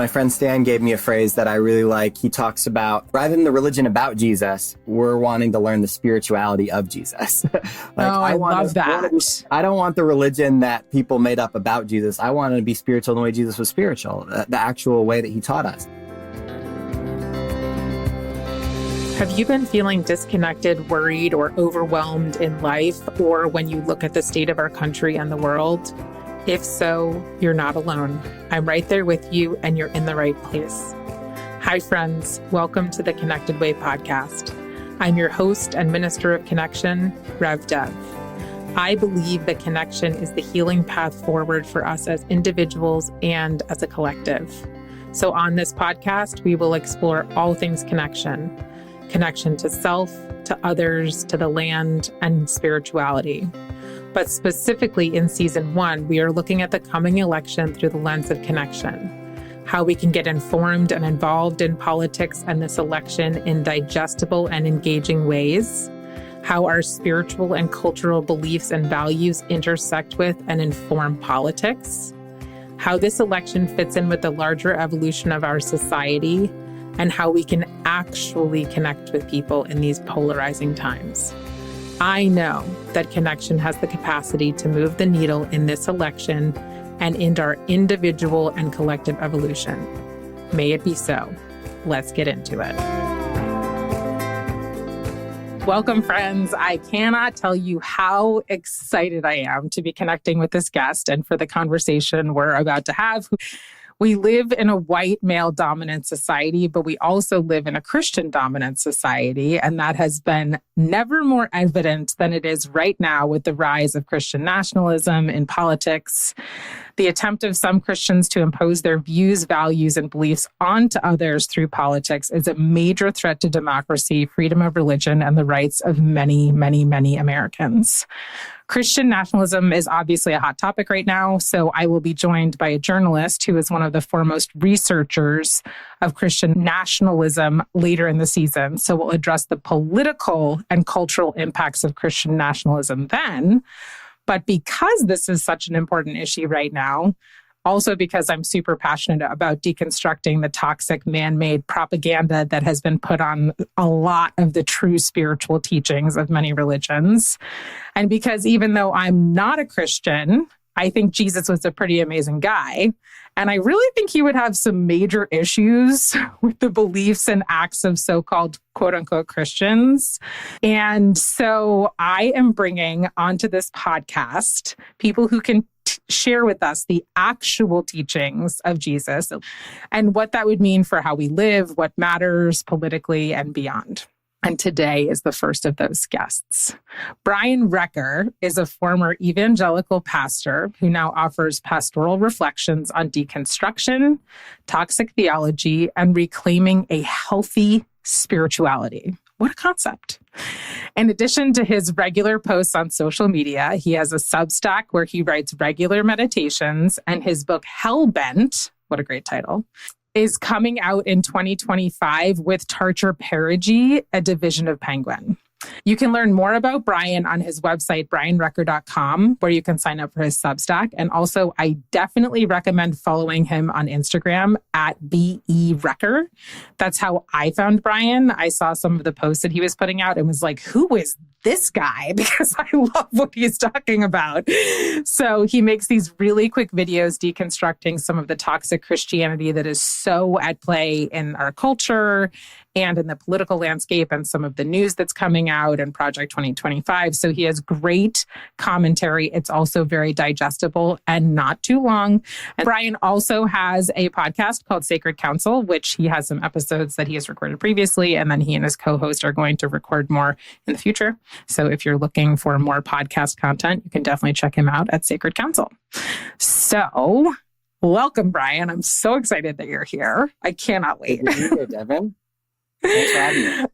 My friend Stan gave me a phrase that I really like. He talks about, rather than the religion about Jesus, we're wanting to learn the spirituality of Jesus. I love that. I don't want the religion that people made up about Jesus. I want to be spiritual the way Jesus was spiritual, the actual way that he taught us. Have you been feeling disconnected, worried, or overwhelmed in life, or when you look at the state of our country and the world? If so, you're not alone. I'm right there with you, and you're in the right place. Hi, friends. Welcome to the Connected Way podcast. I'm your host and minister of connection, Rev Dev. I believe that connection is the healing path forward for us as individuals and as a collective. So on this podcast, we will explore all things connection to self, to others, to the land, and spirituality. But specifically in season 1, we are looking at the coming election through the lens of connection, how we can get informed and involved in politics and this election in digestible and engaging ways, how our spiritual and cultural beliefs and values intersect with and inform politics, how this election fits in with the larger evolution of our society, and how we can actually connect with people in these polarizing times. I know that connection has the capacity to move the needle in this election and in our individual and collective evolution. May it be so. Let's get into it. Welcome, friends. I cannot tell you how excited I am to be connecting with this guest and for the conversation we're about to have. We live in a white male-dominant society, but we also live in a Christian-dominant society, and that has been never more evident than it is right now with the rise of Christian nationalism in politics. The attempt of some Christians to impose their views, values, and beliefs onto others through politics is a major threat to democracy, freedom of religion, and the rights of many, many, many Americans. Christian nationalism is obviously a hot topic right now, so I will be joined by a journalist who is one of the foremost researchers of Christian nationalism later in the season. So we'll address the political and cultural impacts of Christian nationalism then. But because this is such an important issue right now, also because I'm super passionate about deconstructing the toxic man-made propaganda that has been put on a lot of the true spiritual teachings of many religions. And because even though I'm not a Christian, I think Jesus was a pretty amazing guy. And I really think he would have some major issues with the beliefs and acts of so-called quote-unquote Christians. And so I am bringing onto this podcast people who can share with us the actual teachings of Jesus and what that would mean for how we live, what matters politically, and beyond. And today is the first of those guests. Brian Recker is a former evangelical pastor who now offers pastoral reflections on deconstruction, toxic theology, and reclaiming a healthy spirituality. What a concept. In addition to his regular posts on social media, he has a Substack where he writes regular meditations, and his book, Hellbent, what a great title, is coming out in 2025 with Tarcher Perigee, a division of Penguin. You can learn more about Brian on his website, brianrecker.com, where you can sign up for his Substack. And also, I definitely recommend following him on Instagram at BERecker. That's how I found Brian. I saw some of the posts that he was putting out and was like, who is this guy? Because I love what he's talking about. So he makes these really quick videos deconstructing some of the toxic Christianity that is so at play in our culture and in the political landscape and some of the news that's coming out and Project 2025. So he has great commentary. It's also very digestible and not too long. And Brian also has a podcast called Sacred Counsel, which he has some episodes that he has recorded previously, and then he and his co-host are going to record more in the future. So if you're looking for more podcast content, you can definitely check him out at Sacred Counsel. So welcome, Brian. I'm so excited that you're here. I cannot wait. Good to be here, Devin. Thanks for having me.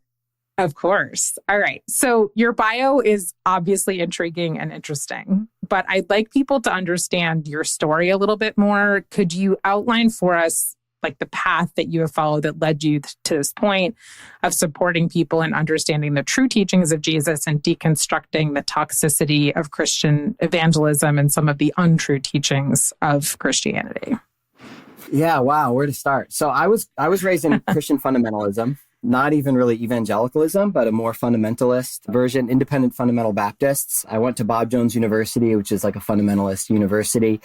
Of course. All right. So your bio is obviously intriguing and interesting, but I'd like people to understand your story a little bit more. Could you outline for us like the path that you have followed that led you to this point of supporting people and understanding the true teachings of Jesus and deconstructing the toxicity of Christian evangelism and some of the untrue teachings of Christianity? Yeah, wow, where to start? So I was raised in Christian fundamentalism, not even really evangelicalism, but a more fundamentalist version, independent fundamental Baptists. I went to Bob Jones University, which is like a fundamentalist university.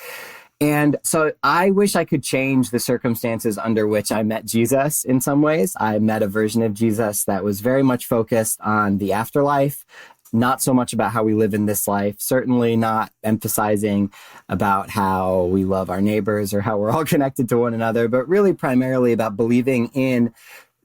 And so I wish I could change the circumstances under which I met Jesus in some ways. I met a version of Jesus that was very much focused on the afterlife, not so much about how we live in this life, certainly not emphasizing about how we love our neighbors or how we're all connected to one another, but really primarily about believing in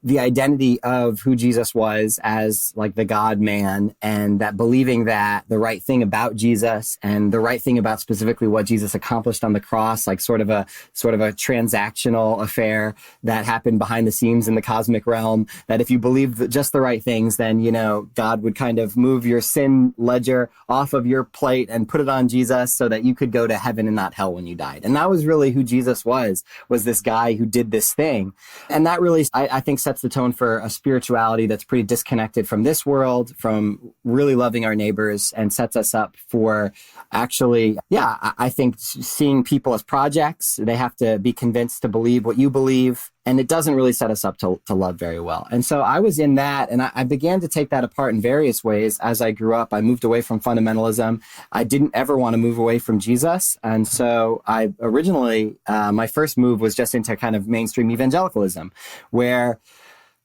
the identity of who Jesus was as like the God man, and that believing that the right thing about Jesus and the right thing about specifically what Jesus accomplished on the cross, like sort of a transactional affair that happened behind the scenes in the cosmic realm, that if you believe just the right things, then, you know, God would kind of move your sin ledger off of your plate and put it on Jesus so that you could go to heaven and not hell when you died. And that was really who Jesus was this guy who did this thing. And that really, I think, sets the tone for a spirituality that's pretty disconnected from this world, from really loving our neighbors, and sets us up for actually, I think seeing people as projects. They have to be convinced to believe what you believe, and it doesn't really set us up to love very well. And so I was in that, and I began to take that apart in various ways as I grew up. I moved away from fundamentalism. I didn't ever want to move away from Jesus. And so I originally, my first move was just into kind of mainstream evangelicalism, where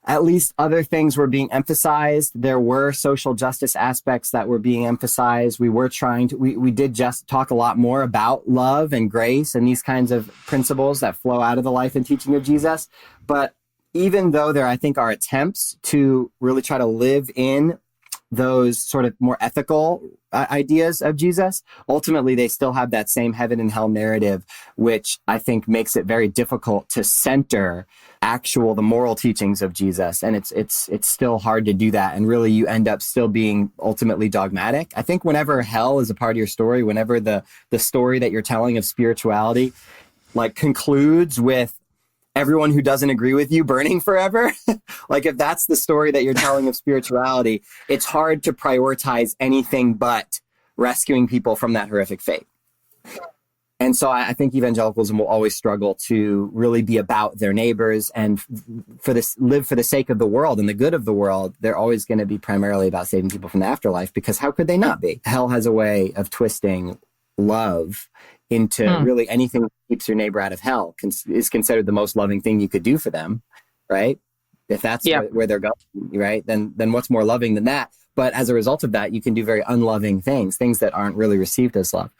at least other things were being emphasized. There were social justice aspects that were being emphasized. We were we did just talk a lot more about love and grace and these kinds of principles that flow out of the life and teaching of Jesus. But even though there, I think, are attempts to really try to live in those sort of more ethical ideas of Jesus, ultimately they still have that same heaven and hell narrative, which I think makes it very difficult to center the moral teachings of Jesus. And it's still hard to do that. And really you end up still being ultimately dogmatic. I think whenever hell is a part of your story, whenever the story that you're telling of spirituality like concludes with everyone who doesn't agree with you burning forever, like if that's the story that you're telling of spirituality, it's hard to prioritize anything but rescuing people from that horrific fate. And so I think evangelicalism will always struggle to really be about their neighbors and live for the sake of the world and the good of the world. They're always going to be primarily about saving people from the afterlife, because how could they not be? Hell has a way of twisting love into really anything that keeps your neighbor out of hell is considered the most loving thing you could do for them, right? If that's where they're going, right? Then what's more loving than that? But as a result of that, you can do very unloving things that aren't really received as love.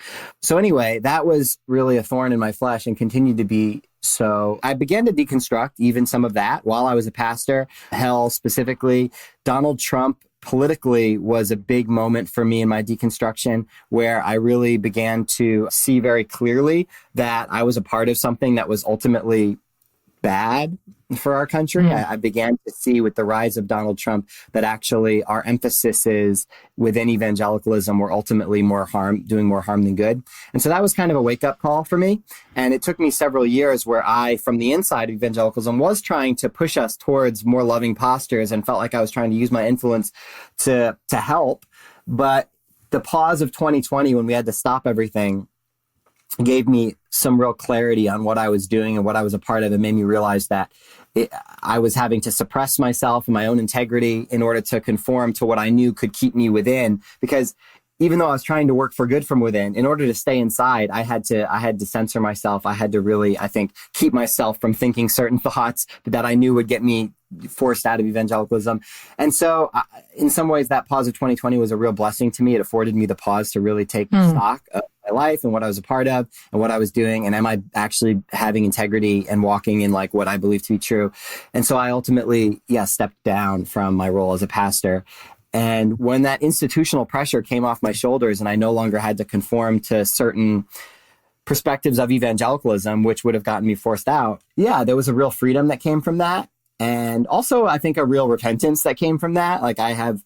So anyway, that was really a thorn in my flesh and continued to be. So I began to deconstruct even some of that while I was a pastor. Hell specifically, Donald Trump politically was a big moment for me in my deconstruction, where I really began to see very clearly that I was a part of something that was ultimately bad for our country. I began to see with the rise of Donald Trump that actually our emphases within evangelicalism were ultimately doing more harm than good. And so that was kind of a wake-up call for me. And it took me several years where I, from the inside of evangelicalism, was trying to push us towards more loving postures and felt like I was trying to use my influence to help. But the pause of 2020, when we had to stop everything, gave me some real clarity on what I was doing and what I was a part of, and made me realize that I was having to suppress myself and my own integrity in order to conform to what I knew could keep me within. Because even though I was trying to work for good from within, in order to stay inside, I had to censor myself. I had to really, I think, keep myself from thinking certain thoughts that I knew would get me forced out of evangelicalism. And so in some ways, that pause of 2020 was a real blessing to me. It afforded me the pause to really take stock of my life and what I was a part of and what I was doing. And am I actually having integrity and walking in like what I believe to be true? And so I ultimately, stepped down from my role as a pastor. And when that institutional pressure came off my shoulders and I no longer had to conform to certain perspectives of evangelicalism, which would have gotten me forced out, there was a real freedom that came from that. And also, I think a real repentance that came from that. Like I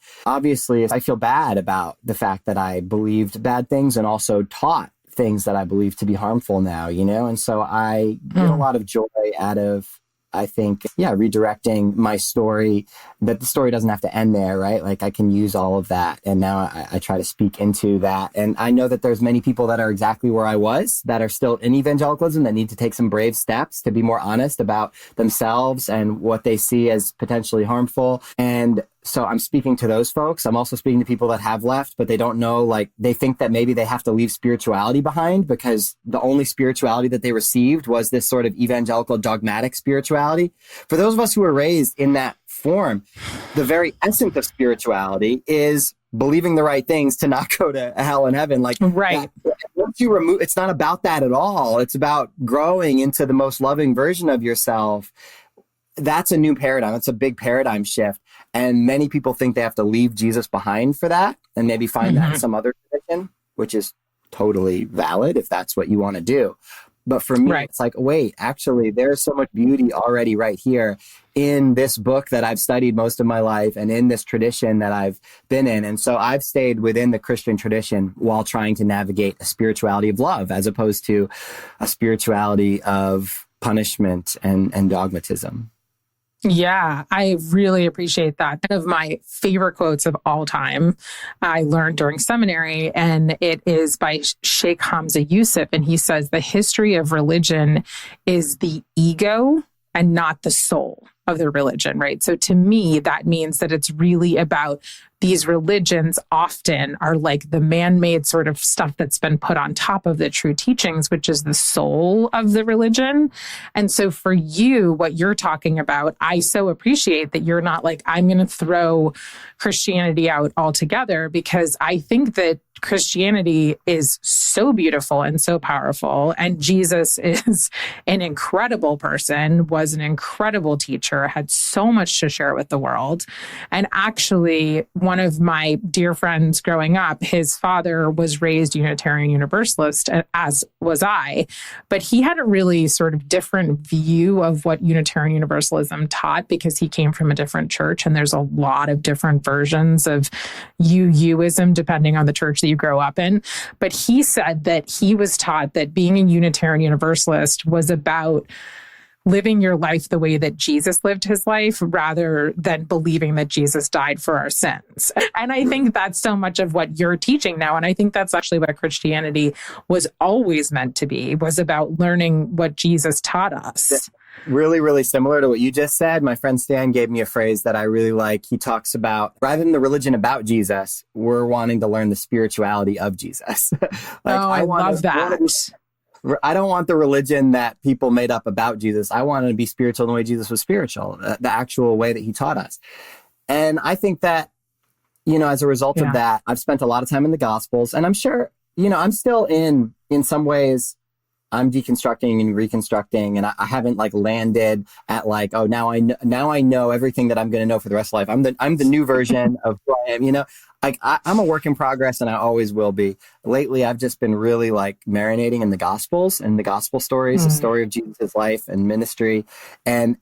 feel bad about the fact that I believed bad things and also taught things that I believe to be harmful now, And so I get a lot of joy out of I think, redirecting my story, that the story doesn't have to end there, right? Like I can use all of that. And now I try to speak into that. And I know that there's many people that are exactly where I was, that are still in evangelicalism, that need to take some brave steps to be more honest about themselves and what they see as potentially harmful. And so I'm speaking to those folks. I'm also speaking to people that have left, but they don't know, like they think that maybe they have to leave spirituality behind because the only spirituality that they received was this sort of evangelical dogmatic spirituality. For those of us who were raised in that form, the very essence of spirituality is believing the right things to not go to hell and heaven. Like, right. Once you remove, it's not about that at all. It's about growing into the most loving version of yourself. That's a new paradigm. It's a big paradigm shift. And many people think they have to leave Jesus behind for that and maybe find that in some other tradition, which is totally valid if that's what you want to do. But for me, It's like, wait, actually, there's so much beauty already right here in this book that I've studied most of my life and in this tradition that I've been in. And so I've stayed within the Christian tradition while trying to navigate a spirituality of love as opposed to a spirituality of punishment and dogmatism. Yeah, I really appreciate that. One of my favorite quotes of all time I learned during seminary, and it is by Sheikh Hamza Yusuf. And he says, the history of religion is the ego and not the soul of the religion, right? So to me, that means that it's really about these religions often are like the man-made sort of stuff that's been put on top of the true teachings, which is the soul of the religion. And so for you, what you're talking about, I so appreciate that you're not like, I'm going to throw Christianity out altogether, because I think that Christianity is so beautiful and so powerful. And Jesus is an incredible person, was an incredible teacher, had so much to share with the world. And actually, one of my dear friends growing up, his father was raised Unitarian Universalist, as was I, but he had a really sort of different view of what Unitarian Universalism taught because he came from a different church. And there's a lot of different versions of UUism depending on the church that you grow up in. But he said that he was taught that being a Unitarian Universalist was about living your life the way that Jesus lived his life rather than believing that Jesus died for our sins. And I think that's so much of what you're teaching now. And I think that's actually what Christianity was always meant to be, was about learning what Jesus taught us. Really, really similar to what you just said. My friend Stan gave me a phrase that I really like. He talks about, rather than the religion about Jesus, we're wanting to learn the spirituality of Jesus. I love that. I don't want the religion that people made up about Jesus. I want to be spiritual in the way Jesus was spiritual, the actual way that he taught us. And I think that, as a result of that, I've spent a lot of time in the Gospels, and I'm sure, I'm still in some ways, I'm deconstructing and reconstructing, and I haven't landed at now I know everything that I'm going to know for the rest of life. I'm the new version of who I am. I'm a work in progress, and I always will be. Lately, I've just been really marinating in the Gospels and the Gospel stories, the story of Jesus' life and ministry, and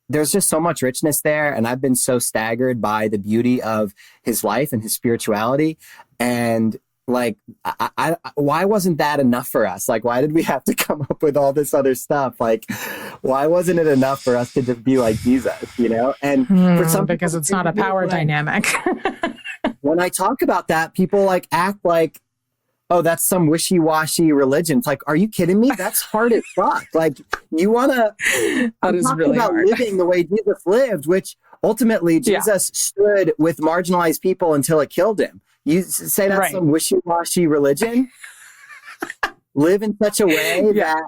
there's just so much richness there. And I've been so staggered by the beauty of his life and his spirituality, and why wasn't that enough for us? Why did we have to come up with all this other stuff? Why wasn't it enough for us to just be like Jesus, And for some because people, it's not a power dynamic. When I talk about that, people act like, oh, that's some wishy-washy religion. It's are you kidding me? That's hard as fuck. You want to, I'm talking really about hard. Living the way Jesus lived, which ultimately Jesus stood with marginalized people until it killed him. You say that's some wishy-washy religion? Live in such a way that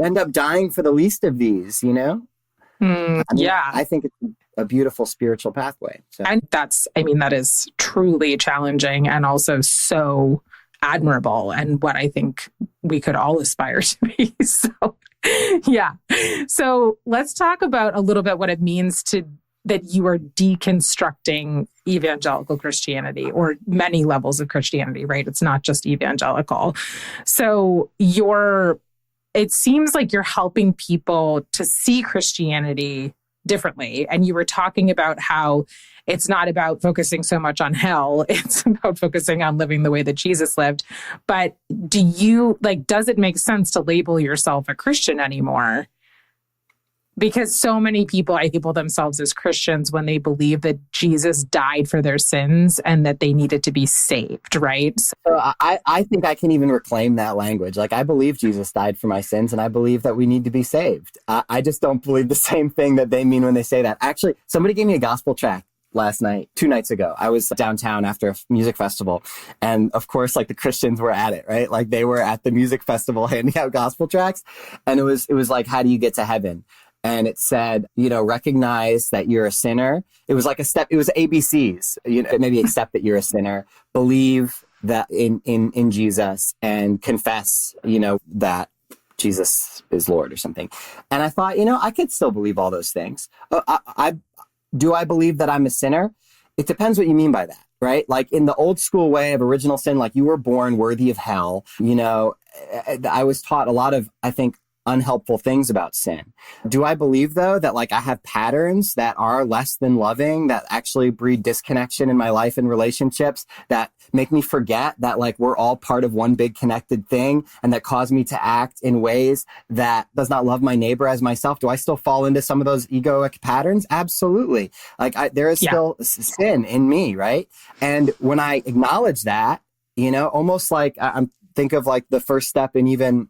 end up dying for the least of these, I think it's a beautiful spiritual pathway. So. And that is truly challenging and also so admirable, and what I think we could all aspire to be. So let's talk about a little bit what it means that you are deconstructing evangelical Christianity, or many levels of Christianity, right? It's not just evangelical. So it seems like you're helping people to see Christianity differently. And you were talking about how it's not about focusing so much on hell. It's about focusing on living the way that Jesus lived. But does it make sense to label yourself a Christian anymore? Because so many people label themselves as Christians when they believe that Jesus died for their sins and that they needed to be saved, right? So I think I can even reclaim that language. Like, I believe Jesus died for my sins, and I believe that we need to be saved. I just don't believe the same thing that they mean when they say that. Actually, somebody gave me a gospel tract last night, 2 nights ago. I was downtown after a music festival. And of course, like, the Christians were at it, right? Like, they were at the music festival handing out gospel tracts. And it was like, how do you get to heaven? And it said, recognize that you're a sinner. It was like it was ABCs, maybe accept that you're a sinner, believe that in Jesus, and confess, that Jesus is Lord or something. And I thought, I could still believe all those things. Do I believe that I'm a sinner? It depends what you mean by that, right? Like, in the old school way of original sin, like, you were born worthy of hell. I was taught a lot of, I think, unhelpful things about sin. Do I believe, though, that, like, I have patterns that are less than loving, that actually breed disconnection in my life and relationships, that make me forget that, like, we're all part of one big connected thing, and that cause me to act in ways that does not love my neighbor as myself? Do I still fall into some of those egoic patterns? Absolutely. Like, there is still sin in me, right? And when I acknowledge that, almost like I'm think of, like, the first step in even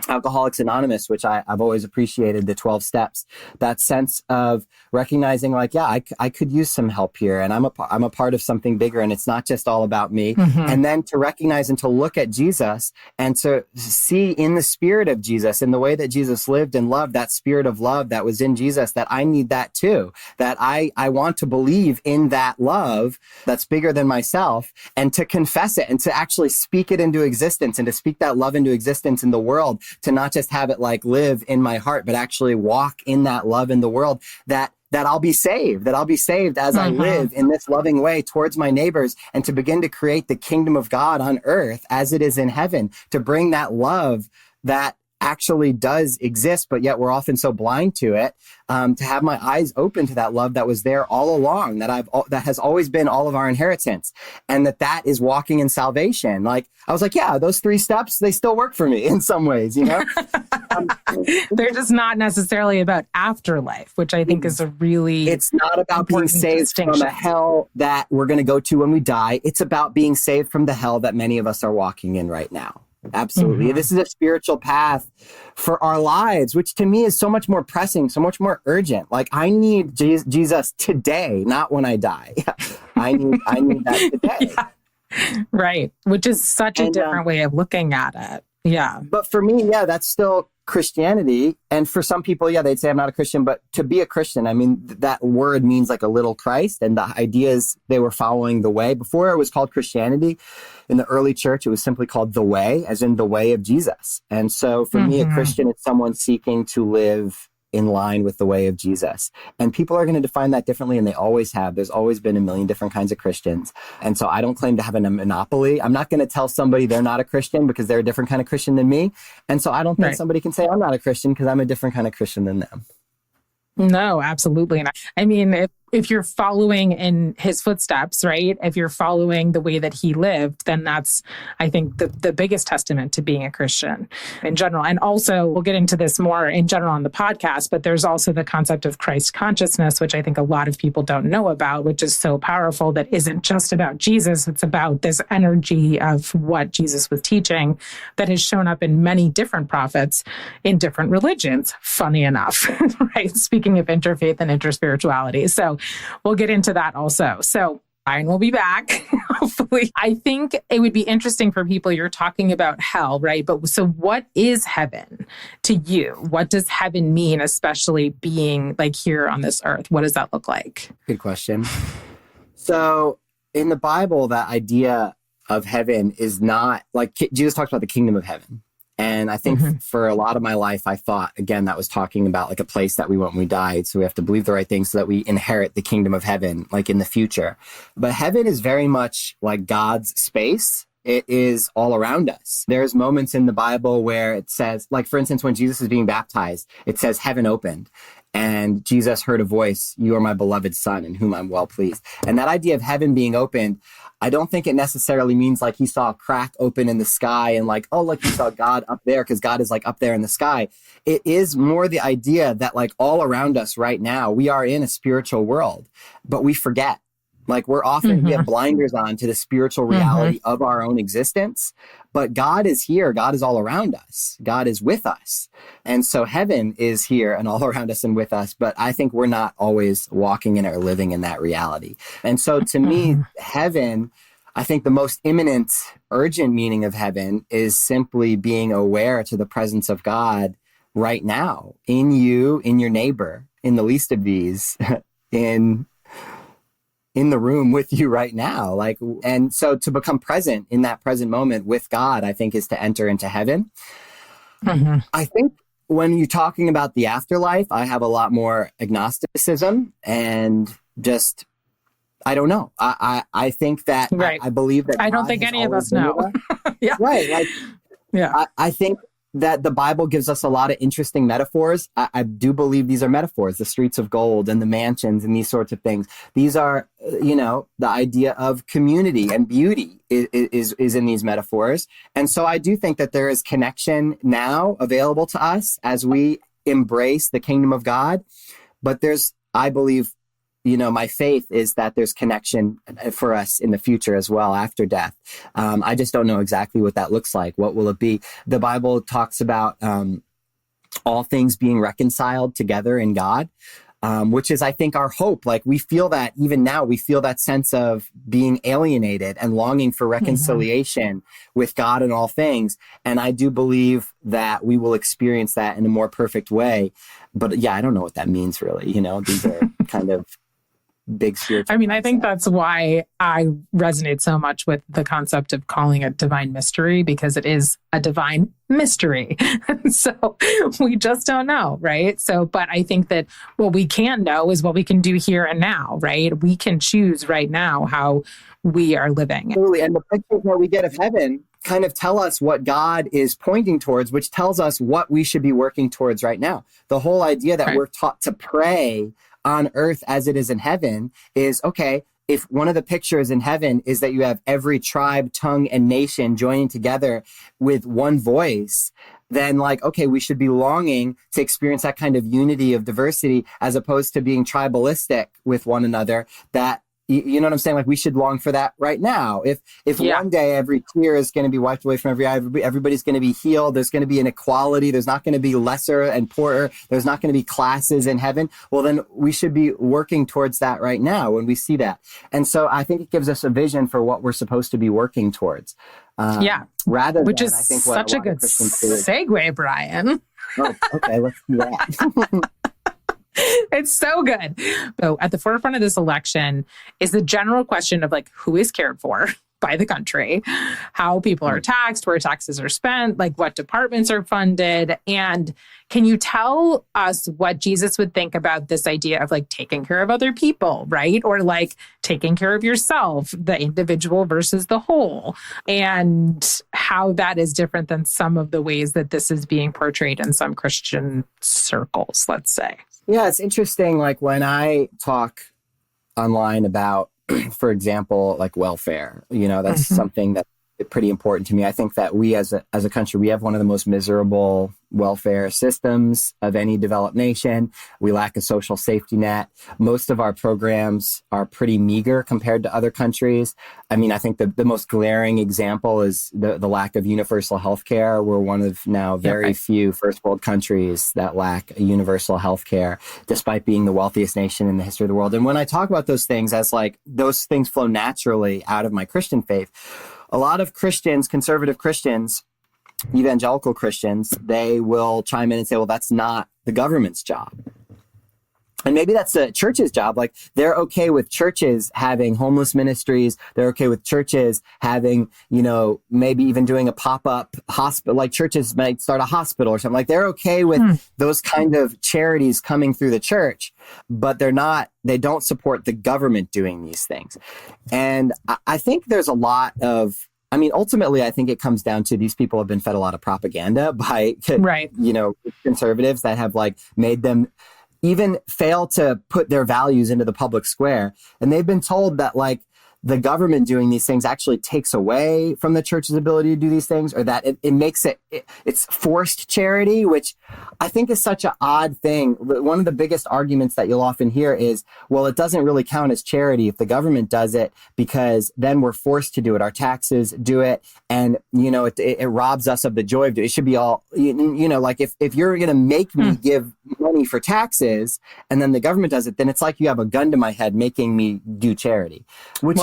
Alcoholics Anonymous, which I've always appreciated, the 12 steps, that sense of recognizing, like, I could use some help here, and I'm a part of something bigger, and it's not just all about me. And then to recognize and to look at Jesus and to see in the spirit of Jesus, in the way that Jesus lived and loved, that spirit of love that was in Jesus, that I need that too, that I want to believe in that love that's bigger than myself, and to confess it and to actually speak it into existence, and to speak that love into existence in the world, to not just have it, like, live in my heart, but actually walk in that love in the world, that I'll be saved as I live in this loving way towards my neighbors, and to begin to create the kingdom of God on earth as it is in heaven, to bring that love that actually does exist, but yet we're often so blind to it, to have my eyes open to that love that was there all along, that has always been all of our inheritance, and that is walking in salvation. Like, I was like, yeah, those 3 steps, they still work for me in some ways, They're just not necessarily about afterlife, which I think is a really It's not about being saved from a hell that we're going to go to when we die. It's about being saved from the hell that many of us are walking in right now. Absolutely. This is a spiritual path for our lives, which to me is so much more pressing, so much more urgent. Like, I need Jesus today, not when I die. I need that today. Right. Which is such a different way of looking at it. Yeah. But for me, that's still Christianity. And for some people, they'd say I'm not a Christian, but to be a Christian, I mean, that word means like a little Christ, and the ideas they were following the way. Before it was called Christianity, in the early church, it was simply called the way, as in the way of Jesus. And so for me, a Christian is someone seeking to live in line with the way of Jesus. And people are going to define that differently, and they always have. There's always been a million different kinds of Christians. And so I don't claim to have a monopoly. I'm not going to tell somebody they're not a Christian because they're a different kind of Christian than me. And so I don't think somebody can say I'm not a Christian because I'm a different kind of Christian than them. No, absolutely. And I mean, if you're following in his footsteps, right? If you're following the way that he lived, then that's, I think, the biggest testament to being a Christian in general. And also, we'll get into this more in general on the podcast, but there's also the concept of Christ consciousness, which I think a lot of people don't know about, which is so powerful, that isn't just about Jesus. It's about this energy of what Jesus was teaching that has shown up in many different prophets in different religions, funny enough, right? Speaking of interfaith and interspirituality. So we'll get into that also. So Brian will be back, hopefully. I think it would be interesting for people, you're talking about hell, right? But so what is heaven to you? What does heaven mean, especially being like here on this earth? What does that look like? Good question. So in the Bible, that idea of heaven is not like Jesus talks about the kingdom of heaven. And I think for a lot of my life, I thought, again, that was talking about like a place that we went when we died. So we have to believe the right things so that we inherit the kingdom of heaven, like in the future. But heaven is very much like God's space it is all around us. There's moments in the Bible where it says, like, for instance, when Jesus is being baptized, it says heaven opened and Jesus heard a voice, "You are my beloved son in whom I'm well pleased." And that idea of heaven being opened, I don't think it necessarily means like he saw a crack open in the sky and like, oh, look, he saw God up there because God is like up there in the sky. It is more the idea that like all around us right now, we are in a spiritual world, but we forget. Like we're often, we have blinders on to the spiritual reality of our own existence, but God is here. God is all around us. God is with us. And so heaven is here and all around us and with us. But I think we're not always walking in or living in that reality. And so to me, heaven, I think the most imminent, urgent meaning of heaven is simply being aware to the presence of God right now in you, in your neighbor, in the least of these, in the room with you right now. Like, and so to become present in that present moment with God, I think is to enter into heaven. I think when you're talking about the afterlife, I have a lot more agnosticism and just, I don't know. I think that I believe that I don't God think has any of always us been know. with us. Yeah. Right. Like, yeah. I think that the Bible gives us a lot of interesting metaphors. I do believe these are metaphors, the streets of gold and the mansions and these sorts of things. These are, the idea of community and beauty is in these metaphors. And so I do think that there is connection now available to us as we embrace the kingdom of God. But I believe, my faith is that there's connection for us in the future as well after death. I just don't know exactly what that looks like. What will it be? The Bible talks about all things being reconciled together in God, which is, I think, our hope. Like we feel that even now, we feel that sense of being alienated and longing for reconciliation with God in all things. And I do believe that we will experience that in a more perfect way. But yeah, I don't know what that means really. These are kind of big spiritual concept. I think that's why I resonate so much with the concept of calling it divine mystery, because it is a divine mystery. So we just don't know, right? So, but I think that what we can know is what we can do here and now, right? We can choose right now how we are living. Absolutely. And the pictures that we get of heaven kind of tell us what God is pointing towards, which tells us what we should be working towards right now. The whole idea that we're taught to pray on earth as it is in heaven is, okay, if one of the pictures in heaven is that you have every tribe, tongue, and nation joining together with one voice, then like, okay, we should be longing to experience that kind of unity of diversity as opposed to being tribalistic with one another. That, you know what I'm saying? Like we should long for that right now. If one day every tear is going to be wiped away from every eye, everybody's going to be healed. There's going to be an equality. There's not going to be lesser and poorer. There's not going to be classes in heaven. Well, then we should be working towards that right now when we see that. And so I think it gives us a vision for what we're supposed to be working towards. Rather which than, is I think, such a good segue, Brian. Oh, okay, let's do that. It's so good. So at the forefront of this election is the general question of like, who is cared for by the country, how people are taxed, where taxes are spent, like what departments are funded. And can you tell us what Jesus would think about this idea of like taking care of other people, right? Or like taking care of yourself, the individual versus the whole, and how that is different than some of the ways that this is being portrayed in some Christian circles, let's say. Yeah, it's interesting. Like when I talk online about, for example, like welfare, that's something that's pretty important to me. I think that we as a country, we have one of the most miserable welfare systems of any developed nation. We lack a social safety net. Most of our programs are pretty meager compared to other countries. I mean, I think the most glaring example is the lack of universal health care. We're one of now very few first world countries that lack universal health care, despite being the wealthiest nation in the history of the world. And when I talk about those things as like, those things flow naturally out of my Christian faith, a lot of Christians, conservative Christians, evangelical Christians, they will chime in and say, well, that's not the government's job. And maybe that's the church's job. Like they're okay with churches having homeless ministries. They're okay with churches having, maybe even doing a pop-up hospital, like churches might start a hospital or something. Like they're okay with those kind of charities coming through the church, but they don't support the government doing these things. And I think there's a lot of I mean, ultimately, I think it comes down to these people have been fed a lot of propaganda by, Right. Conservatives that have like made them even fail to put their values into the public square. And they've been told that like the government doing these things actually takes away from the church's ability to do these things, or that it makes it's forced charity, which I think is such an odd thing. One of the biggest arguments that you'll often hear is, well, it doesn't really count as charity if the government does it, because then we're forced to do it. Our taxes do it. And, it robs us of the joy of it. It should be all, like if you're going to make me give money for taxes and then the government does it, then it's like you have a gun to my head making me do charity, which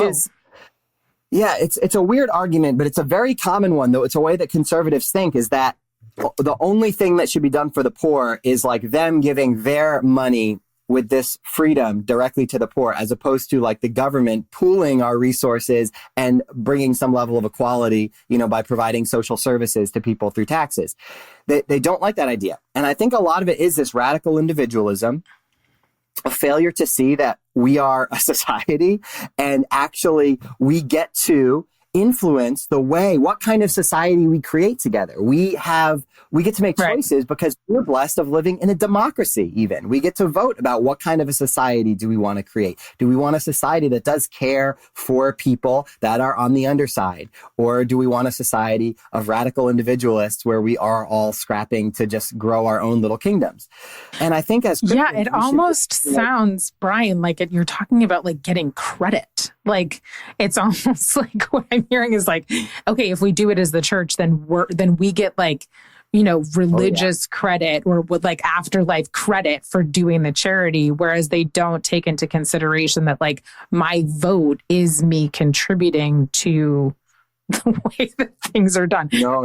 it's a weird argument, but it's a very common one, though. It's a way that conservatives think, is that the only thing that should be done for the poor is like them giving their money with this freedom directly to the poor, as opposed to like the government pooling our resources and bringing some level of equality, by providing social services to people through taxes. They don't like that idea. And I think a lot of it is this radical individualism, a failure to see that we are a society and actually we get to influence what kind of society we create together. We get to make choices because we're blessed of living in a democracy. Even we get to vote about what kind of a society do we want to create. Do we want a society that does care for people that are on the underside? Or do we want a society of radical individualists where we are all scrapping to just grow our own little kingdoms? And I think as Christians, it almost sounds, Brian, like you're talking about like getting credit. Like it's almost like what I'm hearing is like, okay, if we do it as the church, then we get like, religious credit or with like afterlife credit for doing the charity, whereas they don't take into consideration that like my vote is me contributing to the way that things are done. No,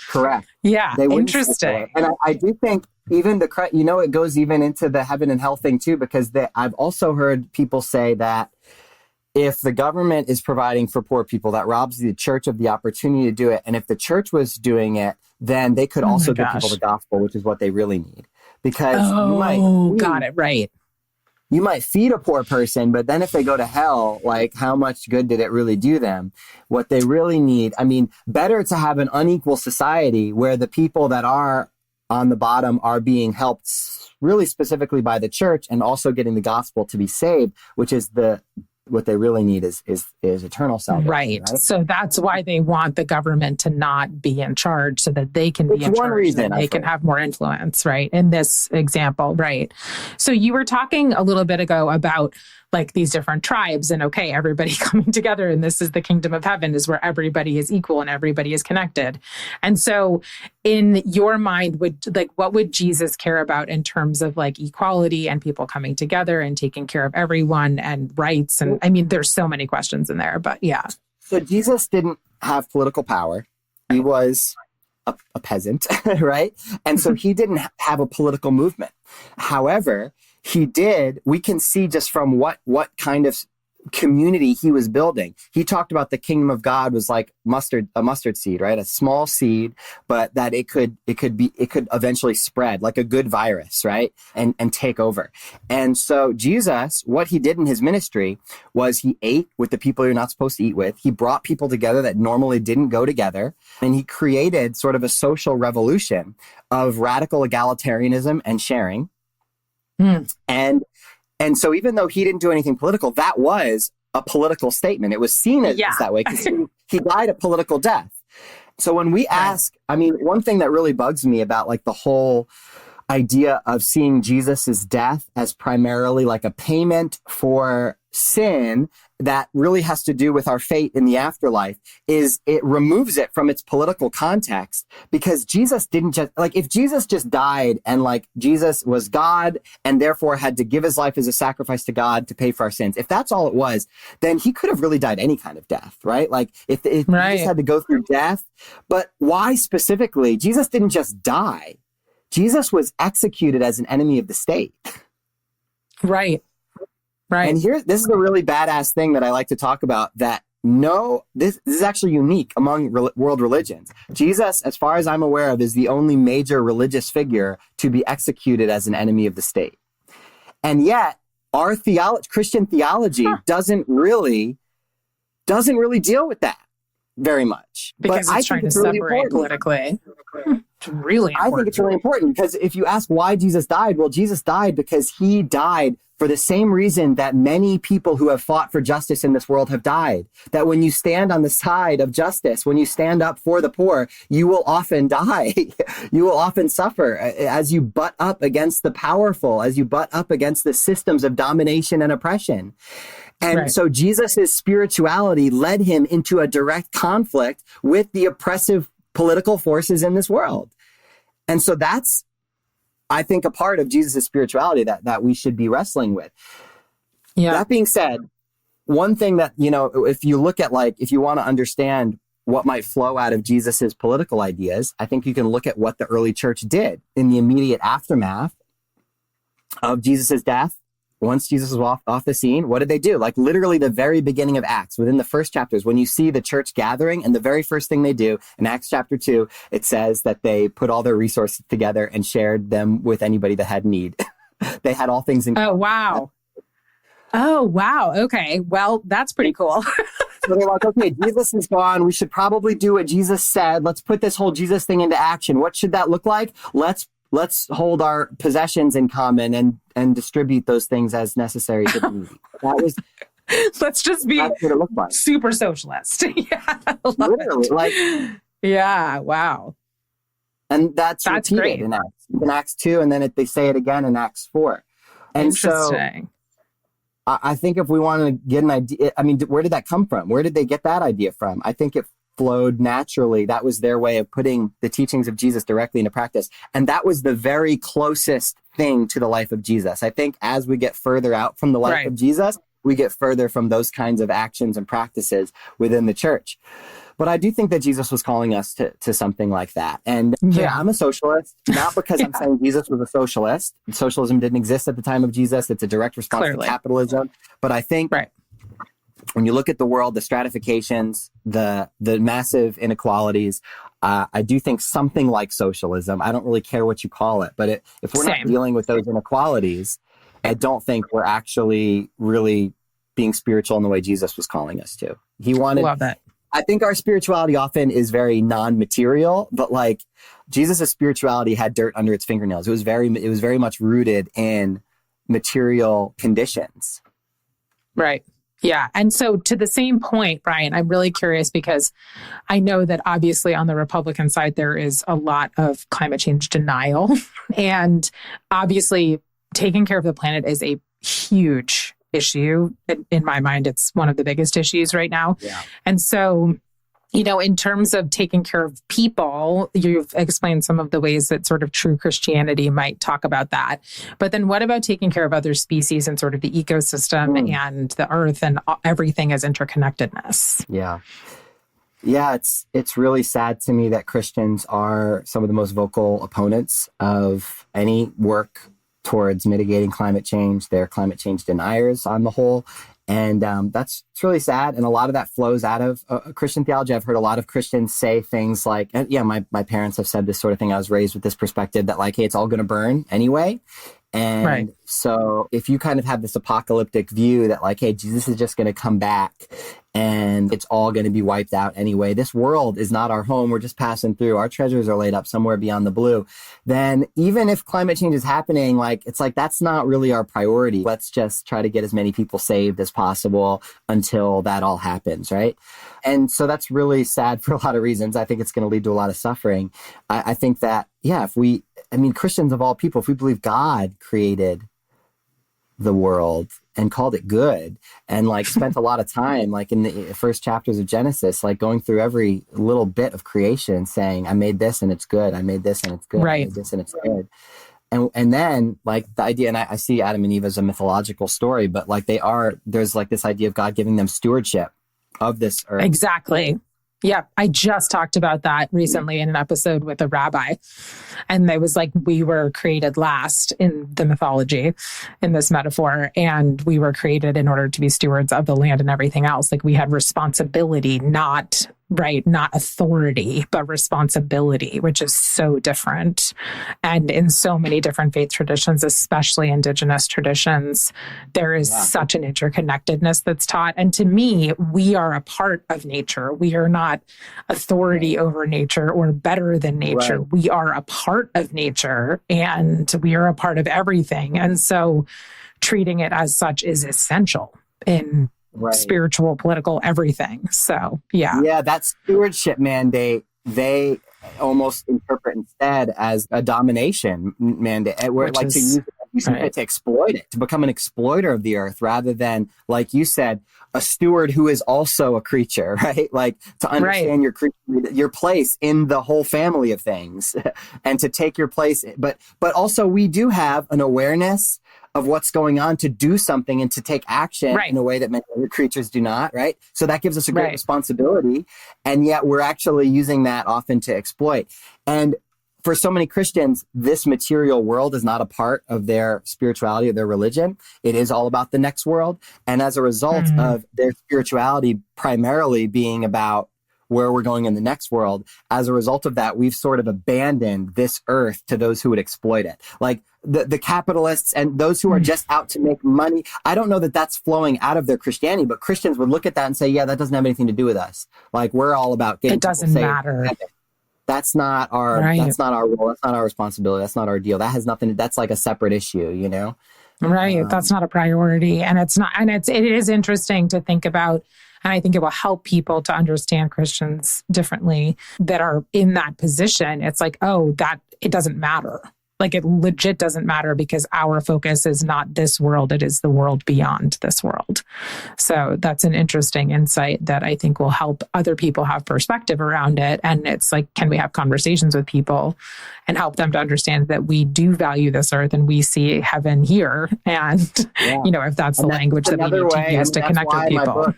correct. Yeah, interesting. And I do think even it goes even into the heaven and hell thing too, because I've also heard people say that if the government is providing for poor people, that robs the church of the opportunity to do it. And if the church was doing it, then they could also give people the gospel, which is what they really need. Because got it right. You might feed a poor person, but then if they go to hell, like how much good did it really do them? What they really need, better to have an unequal society where the people that are on the bottom are being helped really specifically by the church and also getting the gospel to be saved, which is what they really need is eternal salvation. Right. So that's why they want the government to not be in charge, so that they can be in charge and they can have more influence, right? In this example, right? So you were talking a little bit ago about like these different tribes and okay, everybody coming together and this is the kingdom of heaven, is where everybody is equal and everybody is connected. And so in your mind, what would Jesus care about in terms of like equality and people coming together and taking care of everyone and rights? And there's so many questions in there, but yeah. So Jesus didn't have political power. He was a peasant, right? And so he didn't have a political movement. However, we can see just from what kind of community he was building. He talked about the kingdom of God was like a mustard seed, right? A small seed, but that it could eventually spread like a good virus, right? And take over. And so Jesus, what he did in his ministry was he ate with the people you're not supposed to eat with. He brought people together that normally didn't go together. And he created sort of a social revolution of radical egalitarianism and sharing. And so even though he didn't do anything political, that was a political statement. It was seen as that way because he died a political death. So when we ask, one thing that really bugs me about like the whole idea of seeing Jesus's death as primarily like a payment for sin that really has to do with our fate in the afterlife is it removes it from its political context, because Jesus didn't just like, if Jesus just died and like Jesus was God and therefore had to give his life as a sacrifice to God to pay for our sins, if that's all it was, then he could have really died any kind of death, right? Like if he just had to go through death. But why specifically? Jesus didn't just die. Jesus was executed as an enemy of the state. Right. And this is a really badass thing that I like to talk about, that this is actually unique among world religions. Jesus, as far as I'm aware of, is the only major religious figure to be executed as an enemy of the state. And yet our Christian theology doesn't really deal with that. very much. Because But it's trying to separate politically. It's really important. I think it's really important because if you ask why Jesus died, well, Jesus died because he died for the same reason that many people who have fought for justice in this world have died. That when you stand on the side of justice, when you stand up for the poor, you will often die. You will often suffer as you butt up against the powerful, as you butt up against the systems of domination and oppression. And so Jesus' spirituality led him into a direct conflict with the oppressive political forces in this world. And so that's, I think, a part of Jesus' spirituality that we should be wrestling with. Yeah. That being said, one thing that, if you look at if you want to understand what might flow out of Jesus's political ideas, I think you can look at what the early church did in the immediate aftermath of Jesus's death. Once Jesus was off the scene, what did they do? Literally the very beginning of Acts, within the first chapters, when you see the church gathering, and the very first thing they do in Acts chapter 2, it says that they put all their resources together and shared them with anybody that had need. They had all things in common. Oh, wow. Okay. Well, that's pretty cool. So they're like, okay, Jesus is gone. We should probably do what Jesus said. Let's put this whole Jesus thing into action. What should that look like? Let's hold our possessions in common and distribute those things as necessary to the needy. Let's just be super socialist. Yeah, literally, yeah, wow. And that's repeated great. in Acts 2, and then they say it again in Acts 4. And interesting. So I think if we want to get an idea, where did that come from? Where did they get that idea from? I think it flowed naturally. That was their way of putting the teachings of Jesus directly into practice. And that was the very closest thing to the life of Jesus. I think as we get further out from the life of Jesus, we get further from those kinds of actions and practices within the church. But I do think that Jesus was calling us to something like that. And I'm a socialist, not because I'm saying Jesus was a socialist. Socialism didn't exist at the time of Jesus. It's a direct response to capitalism. But I think when you look at the world, the stratifications, the massive inequalities, I do think something like socialism, I don't really care what you call it, but if we're not dealing with those inequalities, I don't think we're actually really being spiritual in the way Jesus was calling us to. He wanted... Love that. I think our spirituality often is very non-material, but Jesus' spirituality had dirt under its fingernails. It was very much rooted in material conditions. Right. Yeah. And so to the same point, Brian, I'm really curious because I know that obviously on the Republican side, there is a lot of climate change denial. And obviously taking care of the planet is a huge issue. In my mind, it's one of the biggest issues right now. Yeah. And so, in terms of taking care of people, you've explained some of the ways that sort of true Christianity might talk about that. But then what about taking care of other species and sort of the ecosystem and the earth and everything as interconnectedness? Yeah. Yeah, it's really sad to me that Christians are some of the most vocal opponents of any work towards mitigating climate change. They're climate change deniers on the whole. And it's really sad. And a lot of that flows out of Christian theology. I've heard a lot of Christians say things like, my parents have said this sort of thing. I was raised with this perspective that hey, it's all going to burn anyway. And so if you kind of have this apocalyptic view that hey, Jesus is just going to come back and it's all going to be wiped out anyway. This world is not our home. We're just passing through. Our treasures are laid up somewhere beyond the blue. Then even if climate change is happening, that's not really our priority. Let's just try to get as many people saved as possible until that all happens, right? And so that's really sad for a lot of reasons. I think it's going to lead to a lot of suffering. I think that, Christians of all people, if we believe God created the world and called it good and spent a lot of time in the first chapters of Genesis, going through every little bit of creation saying, I made this and it's good. I made this and it's good. I made this and it's good. And then the idea, and I see Adam and Eve as a mythological story, but there's this idea of God giving them stewardship of this earth. Exactly. Yeah, I just talked about that recently in an episode with a rabbi. And it was we were created last in the mythology, in this metaphor, and we were created in order to be stewards of the land and everything else. We had responsibility, not right? Not authority, but responsibility, which is so different. And in so many different faith traditions, especially indigenous traditions, there is such an interconnectedness that's taught. And to me, we are a part of nature. We are not authority over nature or better than nature. Right. We are a part of nature and we are a part of everything. And so treating it as such is essential in spiritual, political, everything. So, yeah. Yeah, that stewardship mandate, they almost interpret instead as a domination mandate. Where like to use it to exploit it, to become an exploiter of the earth rather than, like you said, a steward who is also a creature, right? Like to understand your place in the whole family of things and to take your place. But also we do have an awareness of what's going on to do something and to take action in a way that many other creatures do not, right? So that gives us a great responsibility. And yet we're actually using that often to exploit. And for so many Christians, this material world is not a part of their spirituality or their religion. It is all about the next world. And as a result of their spirituality primarily being about where we're going in the next world, as a result of that, we've sort of abandoned this earth to those who would exploit it. Like the capitalists and those who are just out to make money. I don't know that that's flowing out of their Christianity, but Christians would look at that and say, yeah, that doesn't have anything to do with us. Like we're all about getting. It doesn't matter. That's not our, that's not our role. That's not our responsibility. That's not our deal. That has nothing, that's like a separate issue, you know? Right. That's not a priority. And it's not, and it is interesting to think about, and I think it will help people to understand Christians differently that are in that position. It's like, oh, that it doesn't matter. Like it legit doesn't matter because our focus is not this world. It is the world beyond this world. So that's an interesting insight that I think will help other people have perspective around it. And it's like, can we have conversations with people and help them to understand that we do value this earth and we see heaven here? And, you know, if that's the language that we need to use to connect with people.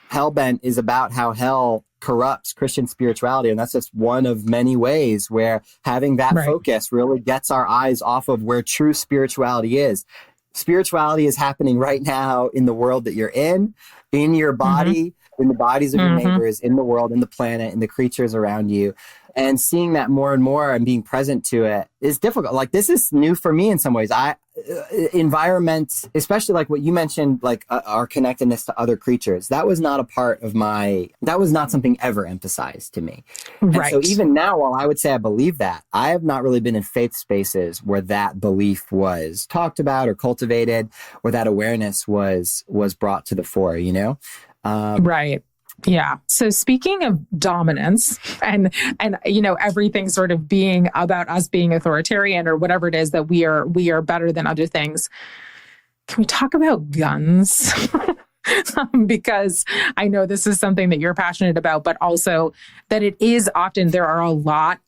Hellbent is about how hell corrupts Christian spirituality. And that's just one of many ways where having that focus really gets our eyes off of where true spirituality is. Spirituality is happening right now in the world that you're in your body, in the bodies of your neighbors, in the world, in the planet, in the creatures around you. And seeing that more and more and being present to it is difficult. Like this is new for me in some ways. Environments, especially like what you mentioned, like our connectedness to other creatures, that was not a part of that was not something ever emphasized to me. Right. And so even now, while I would say I believe that, I have not really been in faith spaces where that belief was talked about or cultivated, where that awareness was brought to the fore, you know? Right. Yeah. So speaking of dominance and you know, everything sort of being about us being authoritarian or whatever it is that we are better than other things. Can we talk about guns? Because I know this is something that you're passionate about, but also that it is often, there are a lot